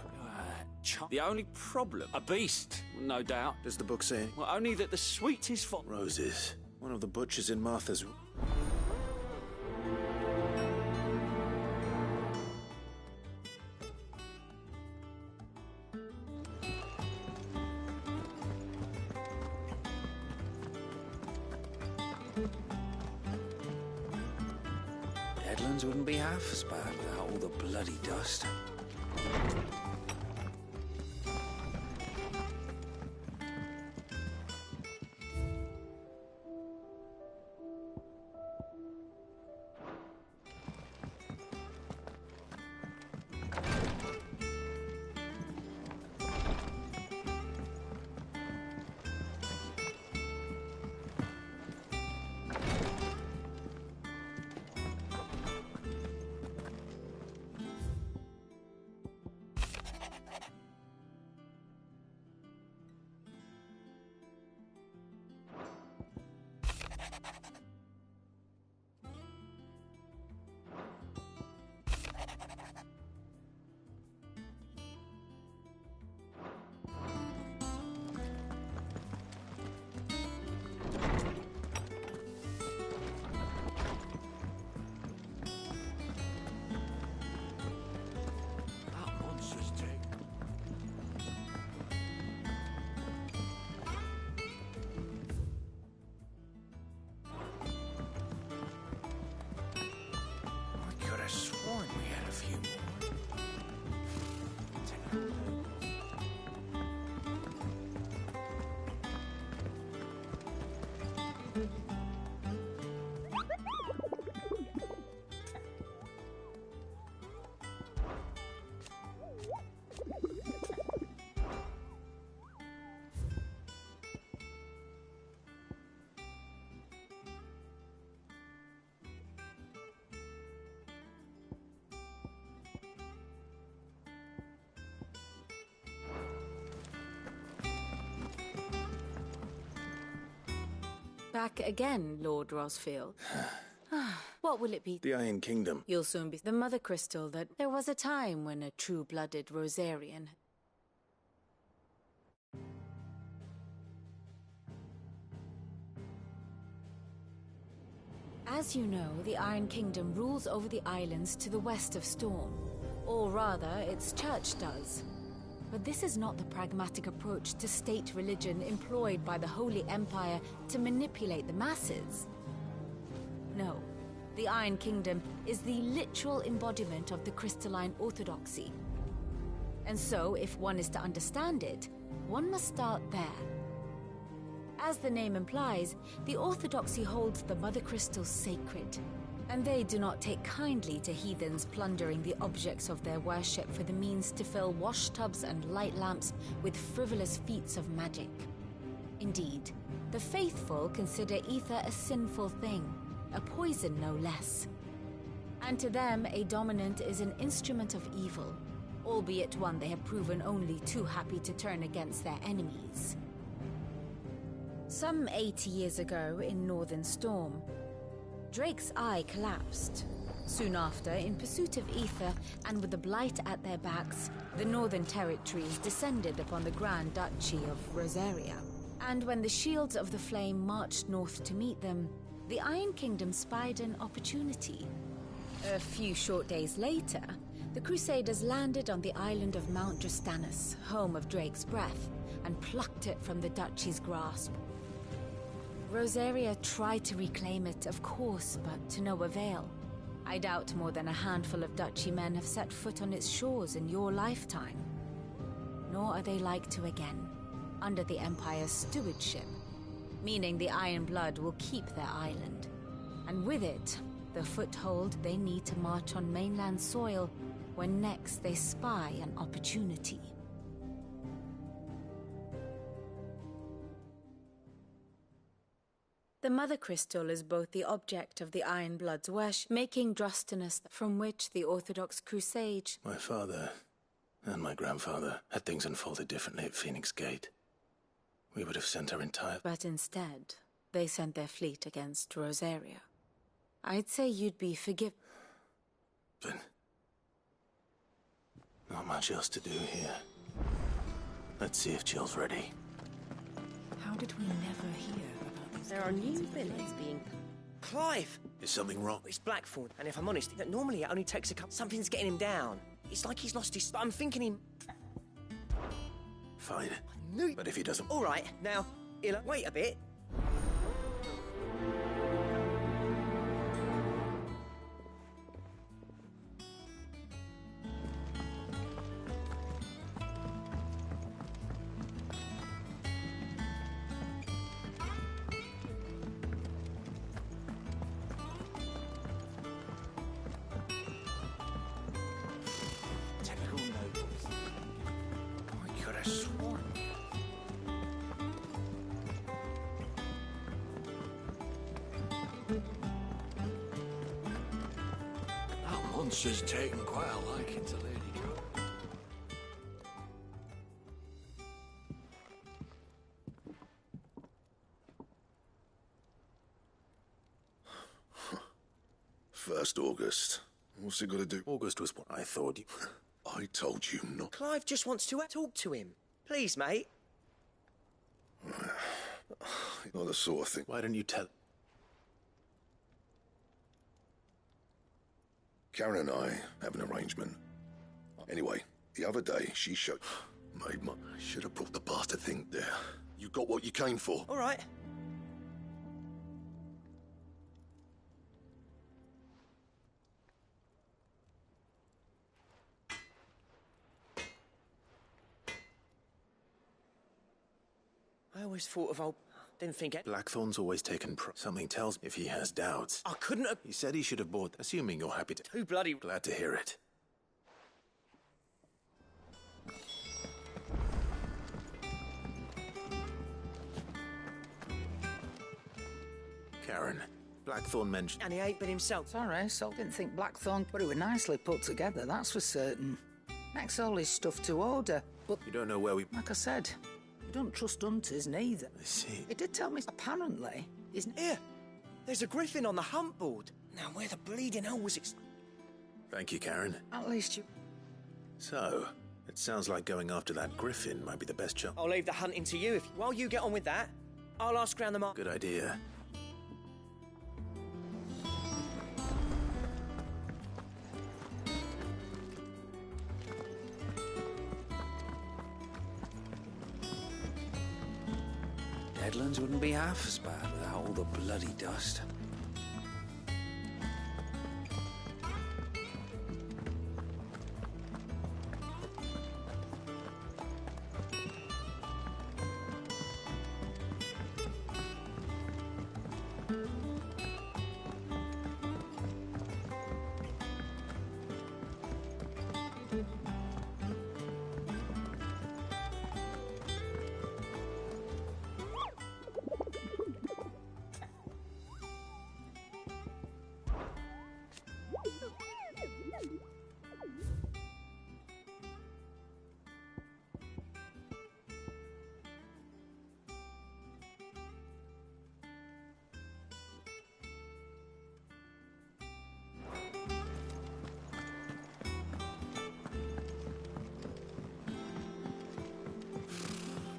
S14: The only problem... A beast, no doubt.
S6: Does the book say?
S14: Well, only that the sweetest for...
S6: Roses. One of the butchers in Martha's...
S7: Deadlands wouldn't be half as bad without all the bloody dust.
S16: Back again, Lord Rosfield. What will it be?
S6: The Iron Kingdom.
S16: You'll soon be the Mother Crystal that there was a time when a true-blooded Rosarian... As you know, the Iron Kingdom rules over the islands to the west of Storm. Or rather, its church does. But this is not the pragmatic approach to state religion employed by the Holy Empire to manipulate the masses. No, the Iron Kingdom is the literal embodiment of the crystalline orthodoxy. And so, if one is to understand it, one must start there. As the name implies, the orthodoxy holds the Mother Crystals sacred, and they do not take kindly to heathens plundering the objects of their worship for the means to fill washtubs and light lamps with frivolous feats of magic. Indeed, the faithful consider ether a sinful thing, a poison no less. And to them, a dominant is an instrument of evil, albeit one they have proven only too happy to turn against their enemies. Some 80 years ago in Northern Storm, Drake's eye collapsed. Soon after, in pursuit of ether and with the Blight at their backs, the Northern Territories descended upon the Grand Duchy of Rosaria. And when the Shields of the Flame marched north to meet them, the Iron Kingdom spied an opportunity. A few short days later, the Crusaders landed on the island of Mount Drastanus, home of Drake's breath, and plucked it from the Duchy's grasp. Rosaria tried to reclaim it, of course, but to no avail. I doubt more than a handful of Duchy men have set foot on its shores in your lifetime. Nor are they like to again, under the Empire's stewardship, meaning the Iron Blood will keep their island. And with it, the foothold they need to march on mainland soil when next they spy an opportunity. The Mother Crystal is both the object of the Iron Blood's worship, making Drastanus from which the Orthodox crusade...
S6: My father and my grandfather had things unfolded differently at Phoenix Gate. We would have sent our entire...
S16: But instead, they sent their fleet against Rosaria. I'd say you'd be forgiven.
S6: But not much else to do here. Let's see if Jill's ready.
S17: How did we never hear about these?
S18: There are new villains being... Clive!
S6: Is something wrong?
S18: It's Blackthorn, and if I'm honest, that normally it only takes a couple... Something's getting him down. It's like he's lost his... But I'm thinking him...
S6: Fine.
S18: No.
S6: But if he doesn't...
S18: All right, now, Illa, wait a bit.
S14: Typical nobles. I could have sworn.
S19: That monster's taken quite a liking to Lady Go.
S10: First August. What's he got to do?
S6: August was what I thought you...
S10: I told you not.
S18: Clive just wants to talk to him. Please, mate.
S10: Not the sort of thing.
S6: Why didn't you tell...
S10: Karen and I have an arrangement. Anyway, the other day she showed... Made my... Should have brought the bastard thing there. You got what you came for.
S18: All right. I always thought of old... Didn't think it...
S6: Blackthorn's always taken something tells me if he has doubts.
S18: I couldn't have...
S6: He said he should have bought... Assuming you're happy to...
S18: Too bloody...
S6: Glad to hear it. Karen, Blackthorn mentioned...
S18: And he ain't been himself.
S17: Sorry, so didn't think Blackthorn, but it were nicely put together, that's for certain. Makes all his stuff to order, but...
S6: You don't know where we...
S17: Like I said, we don't trust hunters neither.
S6: I see.
S17: He did tell me, apparently, isn't...
S18: Here, there's a griffin on the hunt board. Now, where the bleeding hell was it?
S6: Thank you, Karen.
S17: At least you...
S6: So, it sounds like going after that griffin might be the best chance.
S18: I'll leave the hunting to you. While you get on with that, I'll ask round the market.
S6: Good idea.
S14: Deadlands wouldn't be half as bad without all the bloody dust.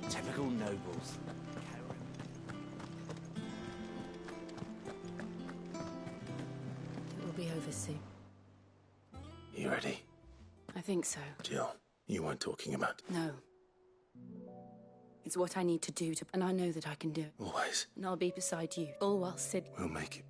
S14: Typical nobles.
S5: It will be over soon.
S6: You ready?
S5: I think so.
S6: Jill, you weren't talking about...
S5: No. It's what I need to do to... And I know that I can do it.
S6: Always.
S5: And I'll be beside you, all while Sid...
S6: We'll make it.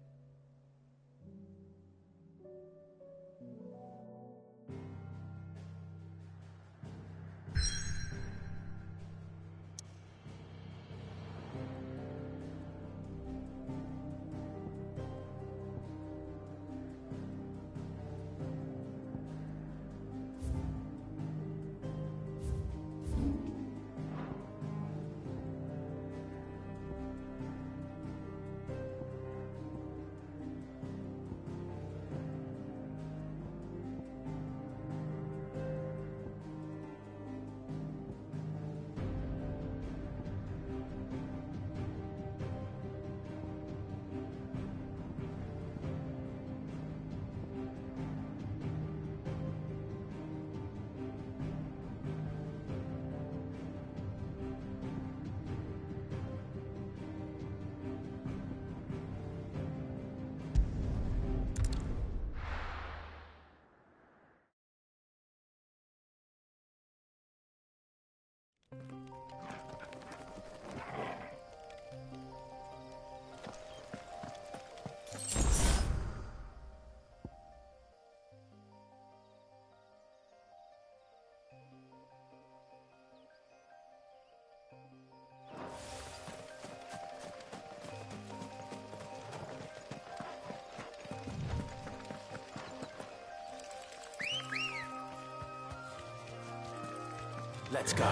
S6: Let's go.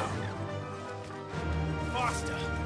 S1: Faster!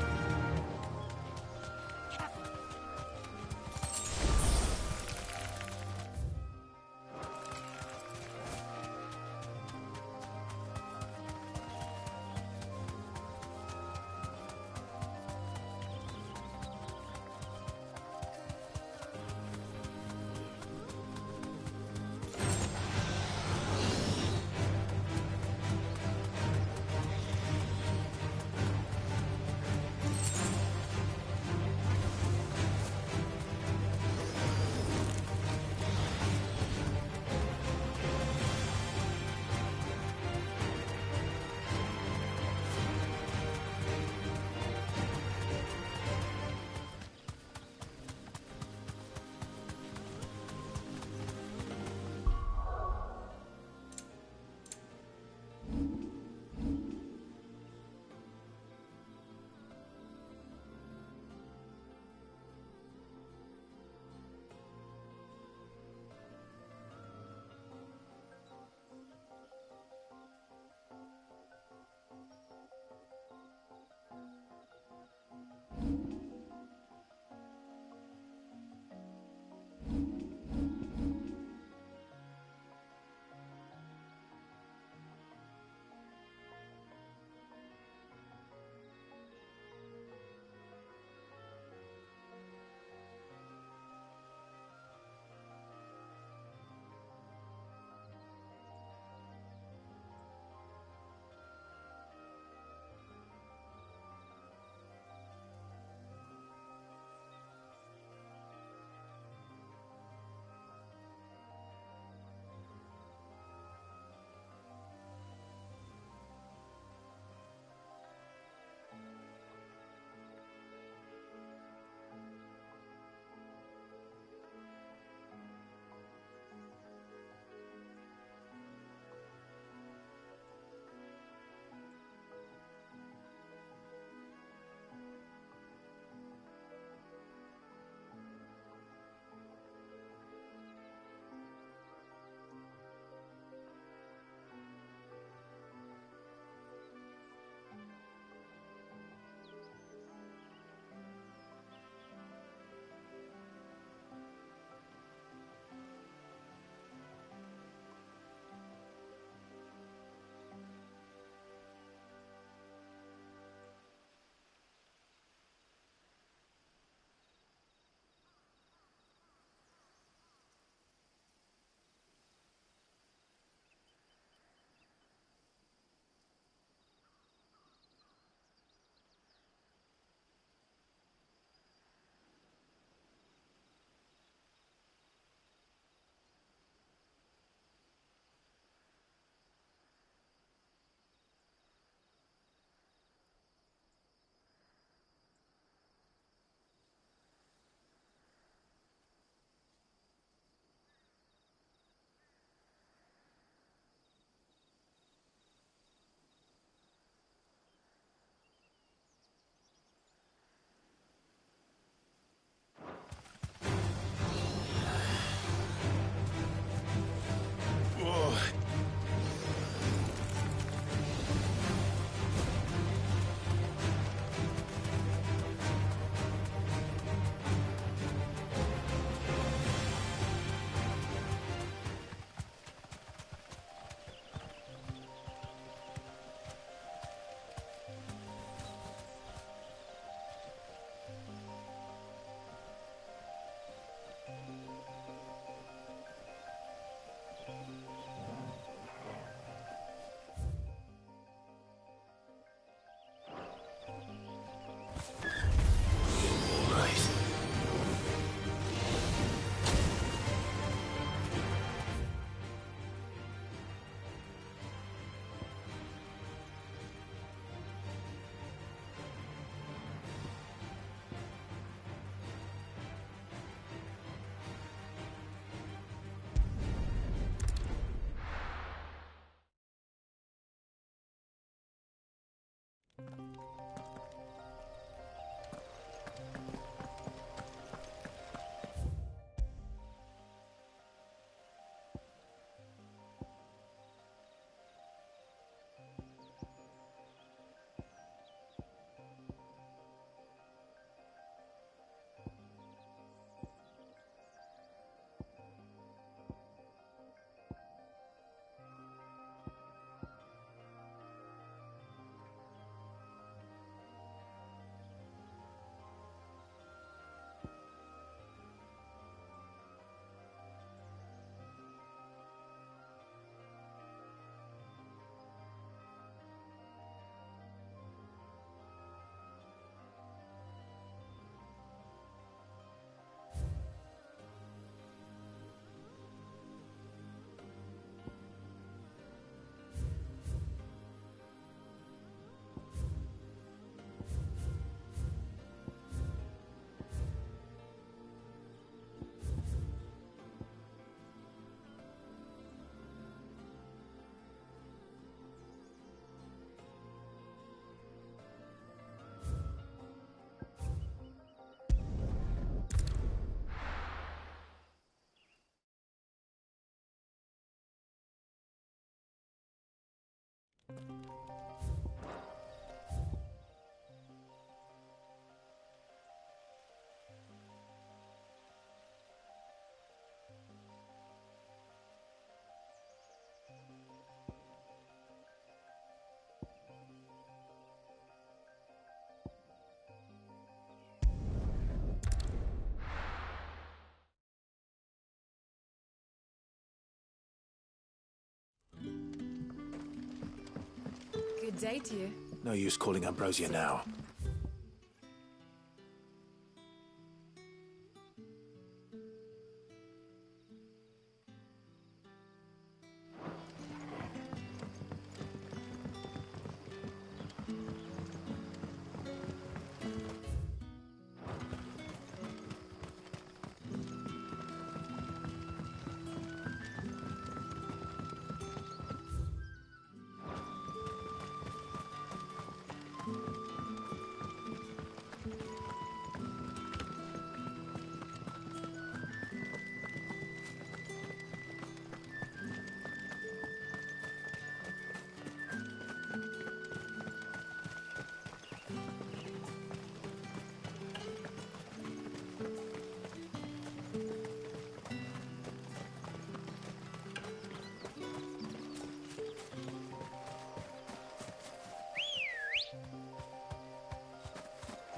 S16: Good day to you.
S6: No use calling Ambrosia now.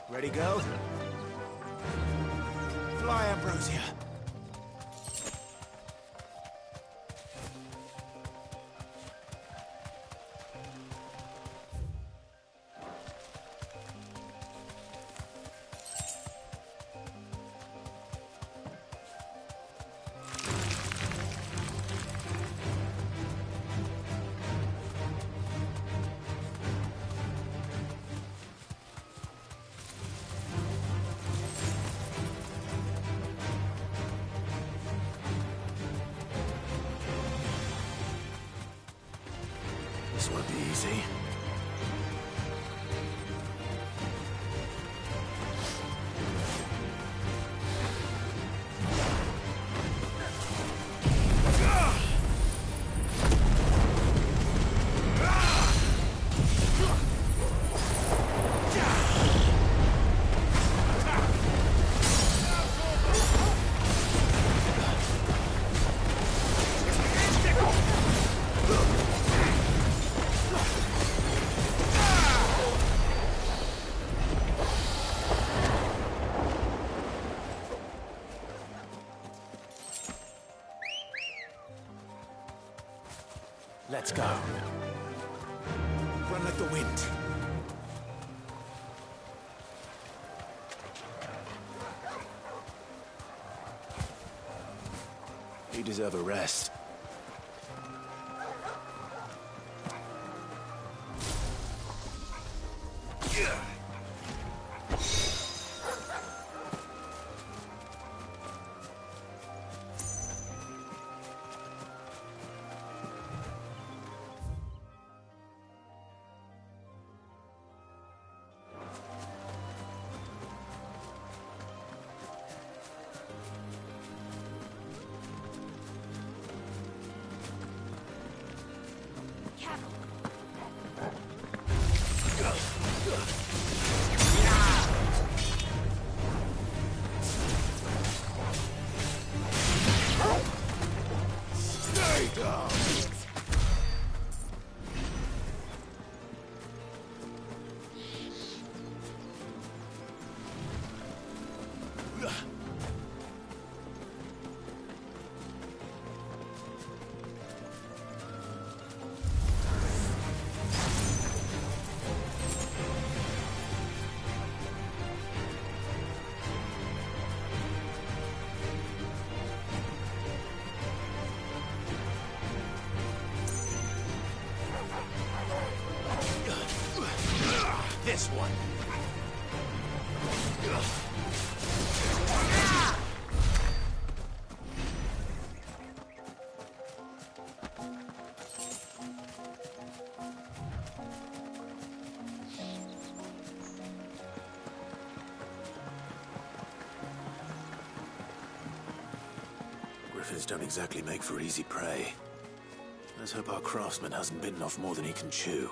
S6: Ready, go? Fly, Ambrosia. This won't be easy. Let's go. Run like the wind. You deserve a rest. Stay down! This one. Griffins don't exactly make for easy prey. Let's hope our craftsman hasn't bitten off more than he can chew.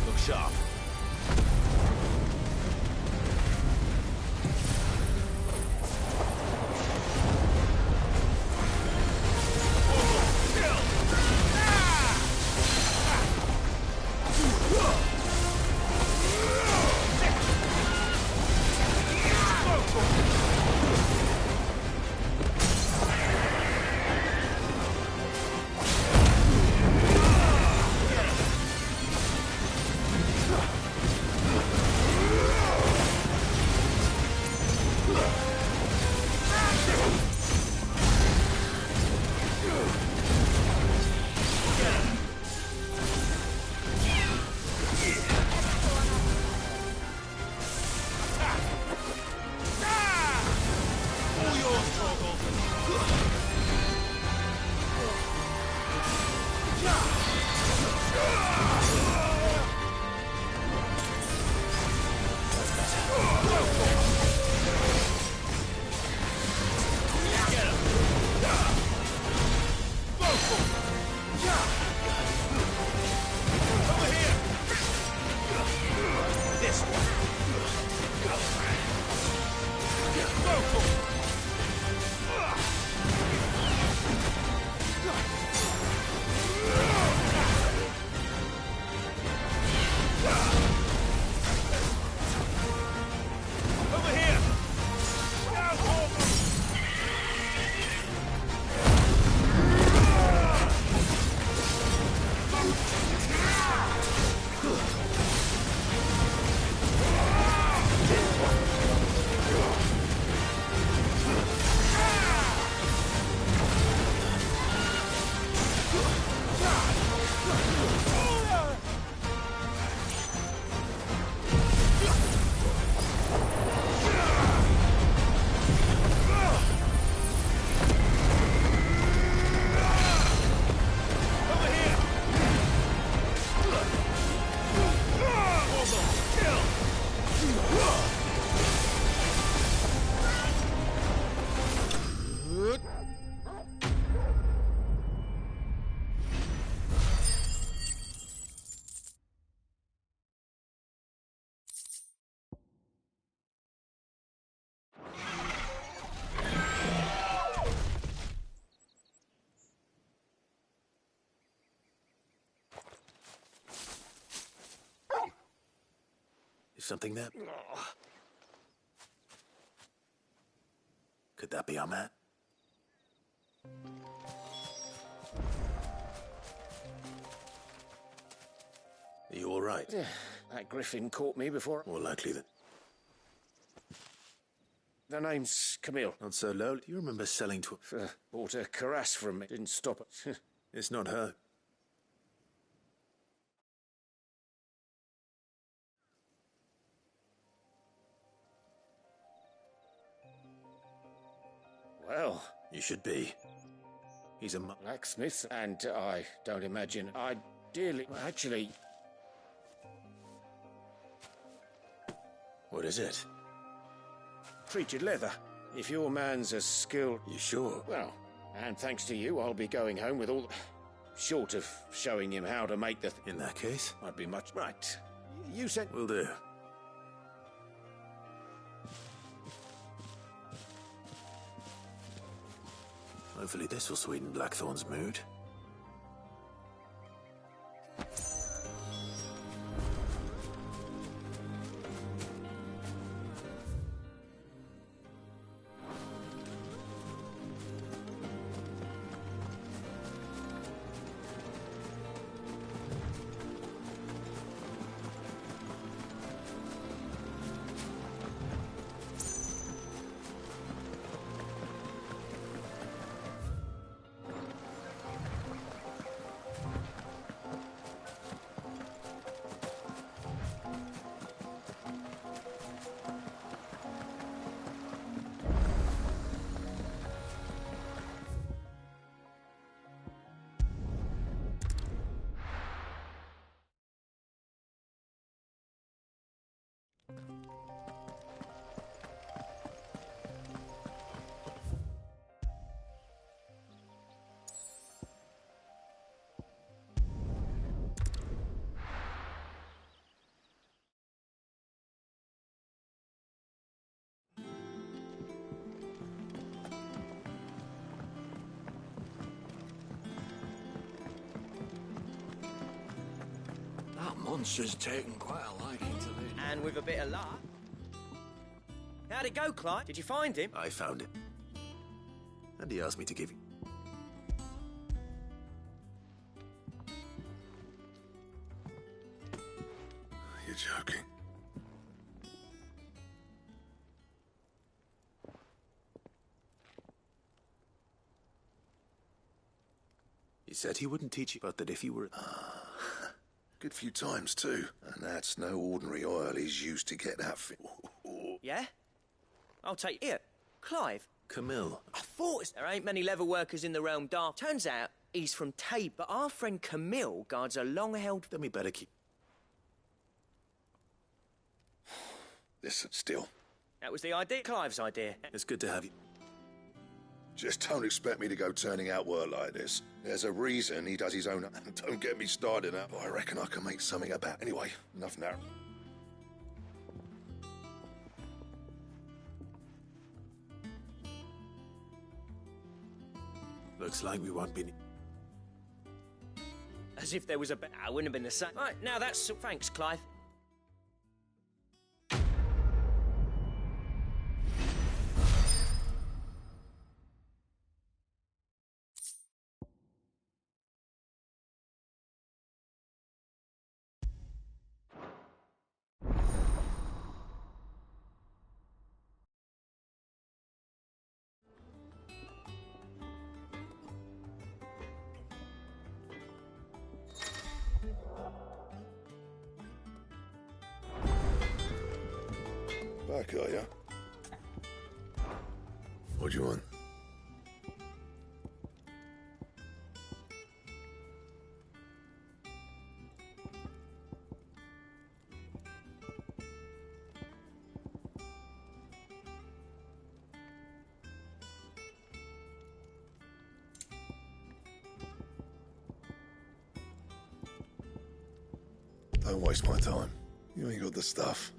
S19: Look sharp.
S6: Is something there? Could that be our man? Are you all right?
S20: That griffin caught me before.
S6: More likely that...
S20: The name's Camille.
S6: Not so low. Do you remember selling to...
S20: Bought a cuirass from me. Didn't stop it.
S6: It's not her.
S20: Well...
S6: You should be. He's a
S20: blacksmith, and I don't imagine I dearly... Actually...
S6: What is it?
S20: Treated leather. If your man's as skilled...
S6: You sure?
S20: Well, and thanks to you, I'll be going home with all... Short of showing him how to make the...
S6: In that case?
S20: I'd be much... Right. You said...
S6: Will do. Hopefully this will sweeten Blackthorn's mood.
S19: monster's taken quite a liking to Lady.
S18: And with a bit of luck. How'd it go, Clive? Did you find him?
S6: I found him. And he asked me to give you.
S10: You're joking.
S6: He said he wouldn't teach you, but that if you were...
S10: Good few times, too. And that's no ordinary oil he's used to get that fit.
S18: Yeah? I'll take it. Clive?
S6: Camille.
S18: I thought there ain't many leather workers in the realm dark. Turns out he's from Tate, but our friend Camille guards a long-held...
S6: Then we better keep...
S10: Listen, still.
S18: That was the idea. Clive's idea.
S6: It's good to have you.
S10: Just don't expect me to go turning out work like this. There's a reason he does his own... Don't get me started up. I reckon I can make something about... Anyway, enough now.
S6: Looks like we won't be...
S18: As if there was a... I wouldn't have been the same. Right, now that's... Thanks, Clive.
S10: Back, are ya? What do you want? Don't waste my time. You ain't got the stuff.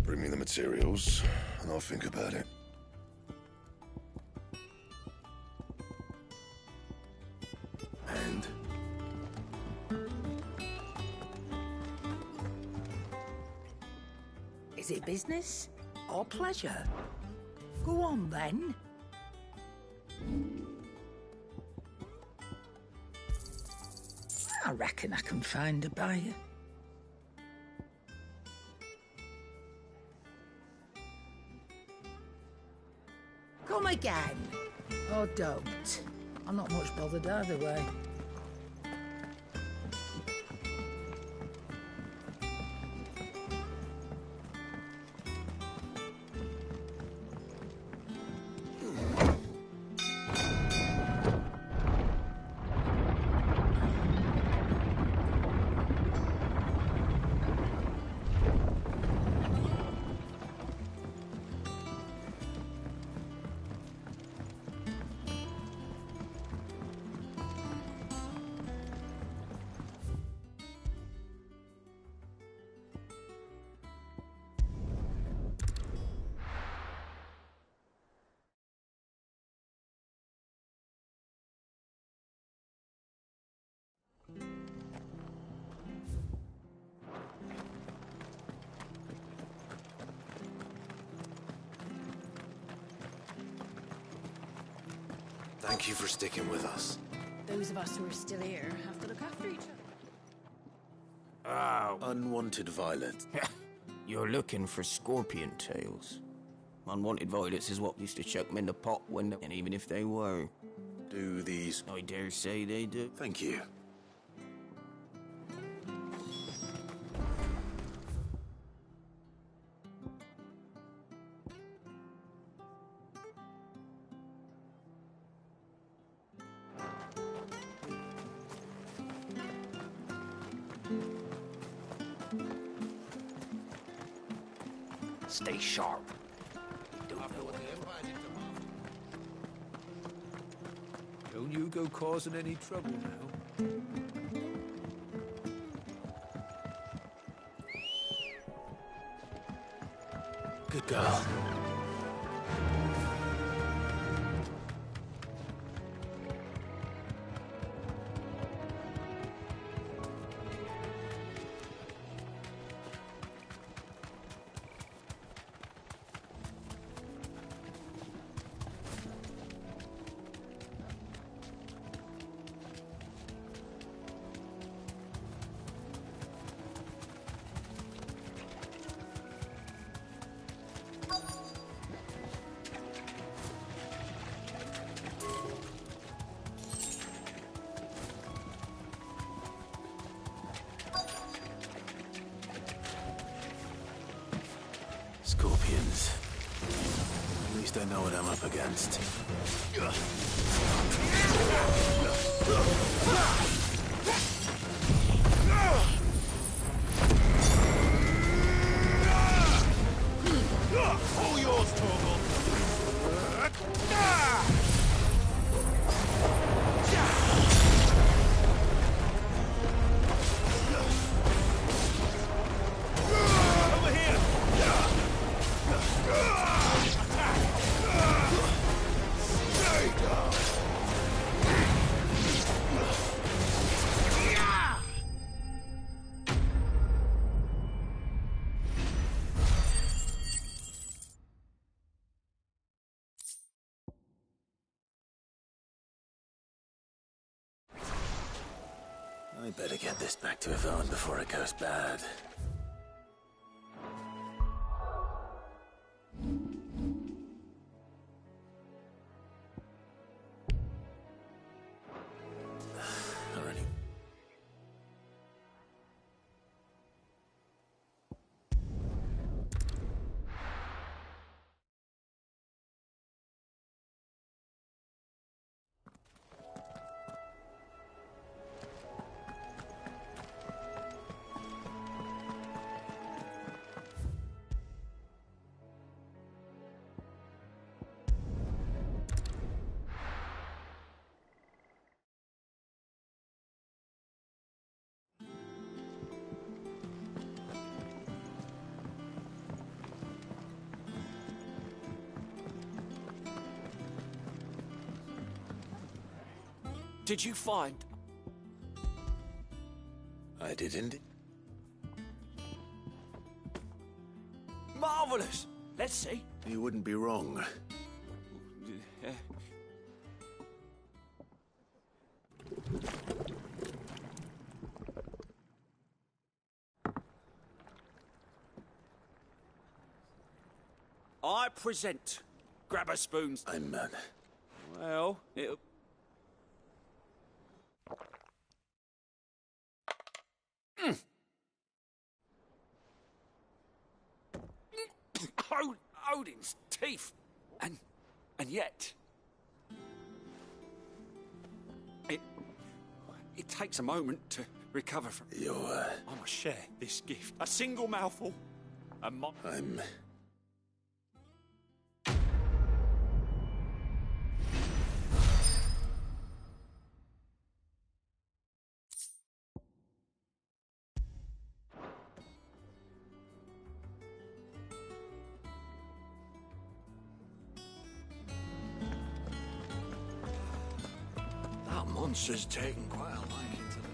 S10: Bring me the materials, and I'll think about it. And?
S17: Is it business or pleasure? Go on, then. I reckon I can find a buyer. Come again. Or don't. I'm not much bothered either way.
S6: Thank you for sticking with us.
S5: Those of us who are still here have to look after each other.
S1: Oh.
S6: Unwanted violets.
S1: You're looking for scorpion tails. Unwanted violets is what used to chuck them in the pot when... And even if they were...
S6: Do these...
S1: I dare say they do.
S6: Thank you.
S3: Stay sharp.
S21: Don't you go causing any trouble now.
S6: Good girl. Scorpions. At least I know what I'm up against.
S19: All yours, Torgal. Over here. Stay down.
S6: I better get this back to Yvonne before it goes bad. Already.
S1: Did you find...
S6: I didn't.
S1: Marvellous! Let's see.
S6: You wouldn't be wrong.
S1: I present grabber spoons.
S6: I'm mad.
S1: Well, it'll... Odin's teeth, and yet it takes a moment to recover from. I must share this gift. A single mouthful, and
S6: I'm.
S19: That monster's taken quite a liking to me.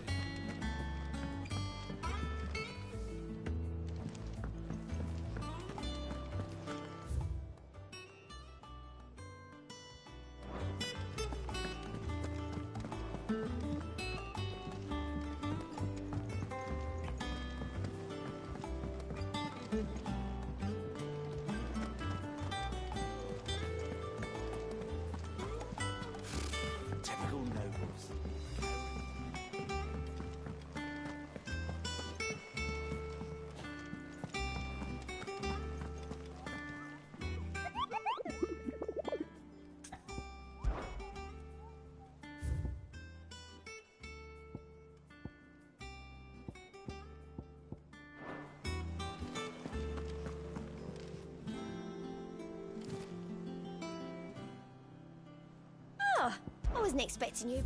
S1: Typical nobles.
S9: I wasn't expecting you.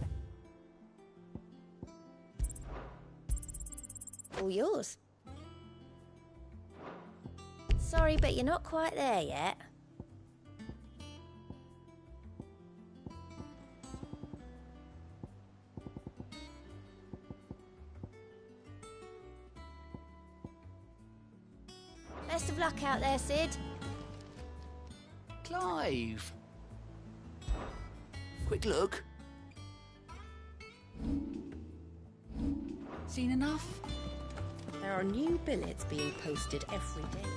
S9: All yours. Sorry, but you're not quite there yet. Best of luck out there, Sid.
S3: Clive! Quick look. Seen enough?
S4: There are new billets being posted every day.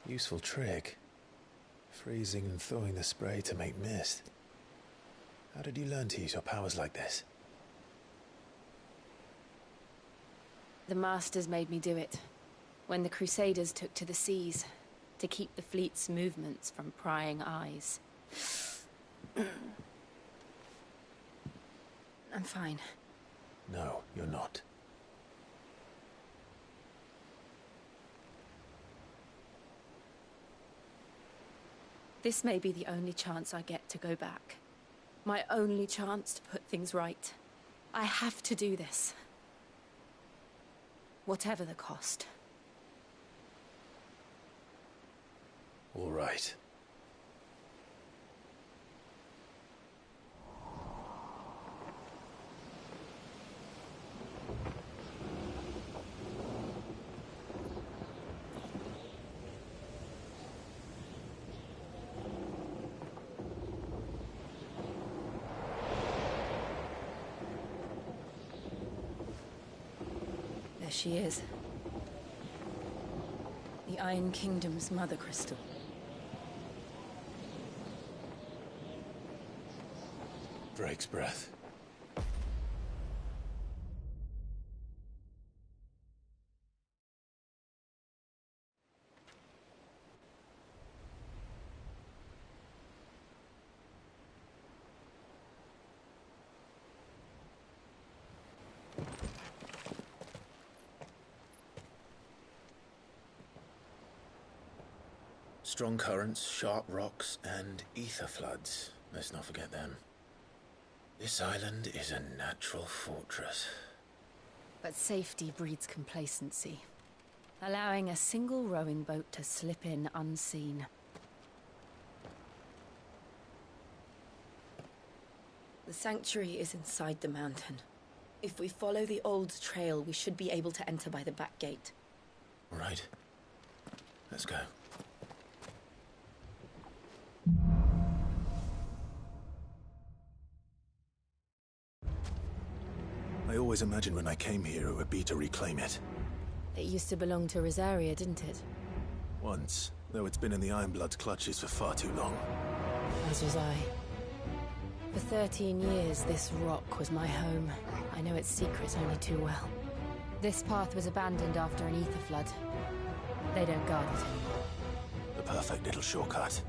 S6: Useful trick. Freezing and thawing the spray to make mist. How did you learn to use your powers like this?
S5: The Masters made me do it. When the Crusaders took to the seas, to keep the fleet's movements from prying eyes. I'm fine.
S6: No, you're not.
S5: This may be the only chance I get to go back. My only chance to put things right. I have to do this. Whatever the cost.
S6: All right.
S5: There she is. The Iron Kingdom's mother crystal.
S6: Drake's breath. Strong currents, sharp rocks, and ether floods. Let's not forget them. This island is a natural fortress.
S5: But safety breeds complacency, allowing a single rowing boat to slip in unseen. The sanctuary is inside the mountain. If we follow the old trail, we should be able to enter by the back gate.
S6: All right. Let's go. I always imagined when I came here it would be to reclaim it.
S16: It used to belong to Rosaria, didn't it?
S6: Once, though it's been in the Ironblood's clutches for far too long.
S16: As was I. For 13 years, this rock was my home. I know its secrets only too well. This path was abandoned after an ether flood. They don't guard it anymore.
S6: The perfect little shortcut.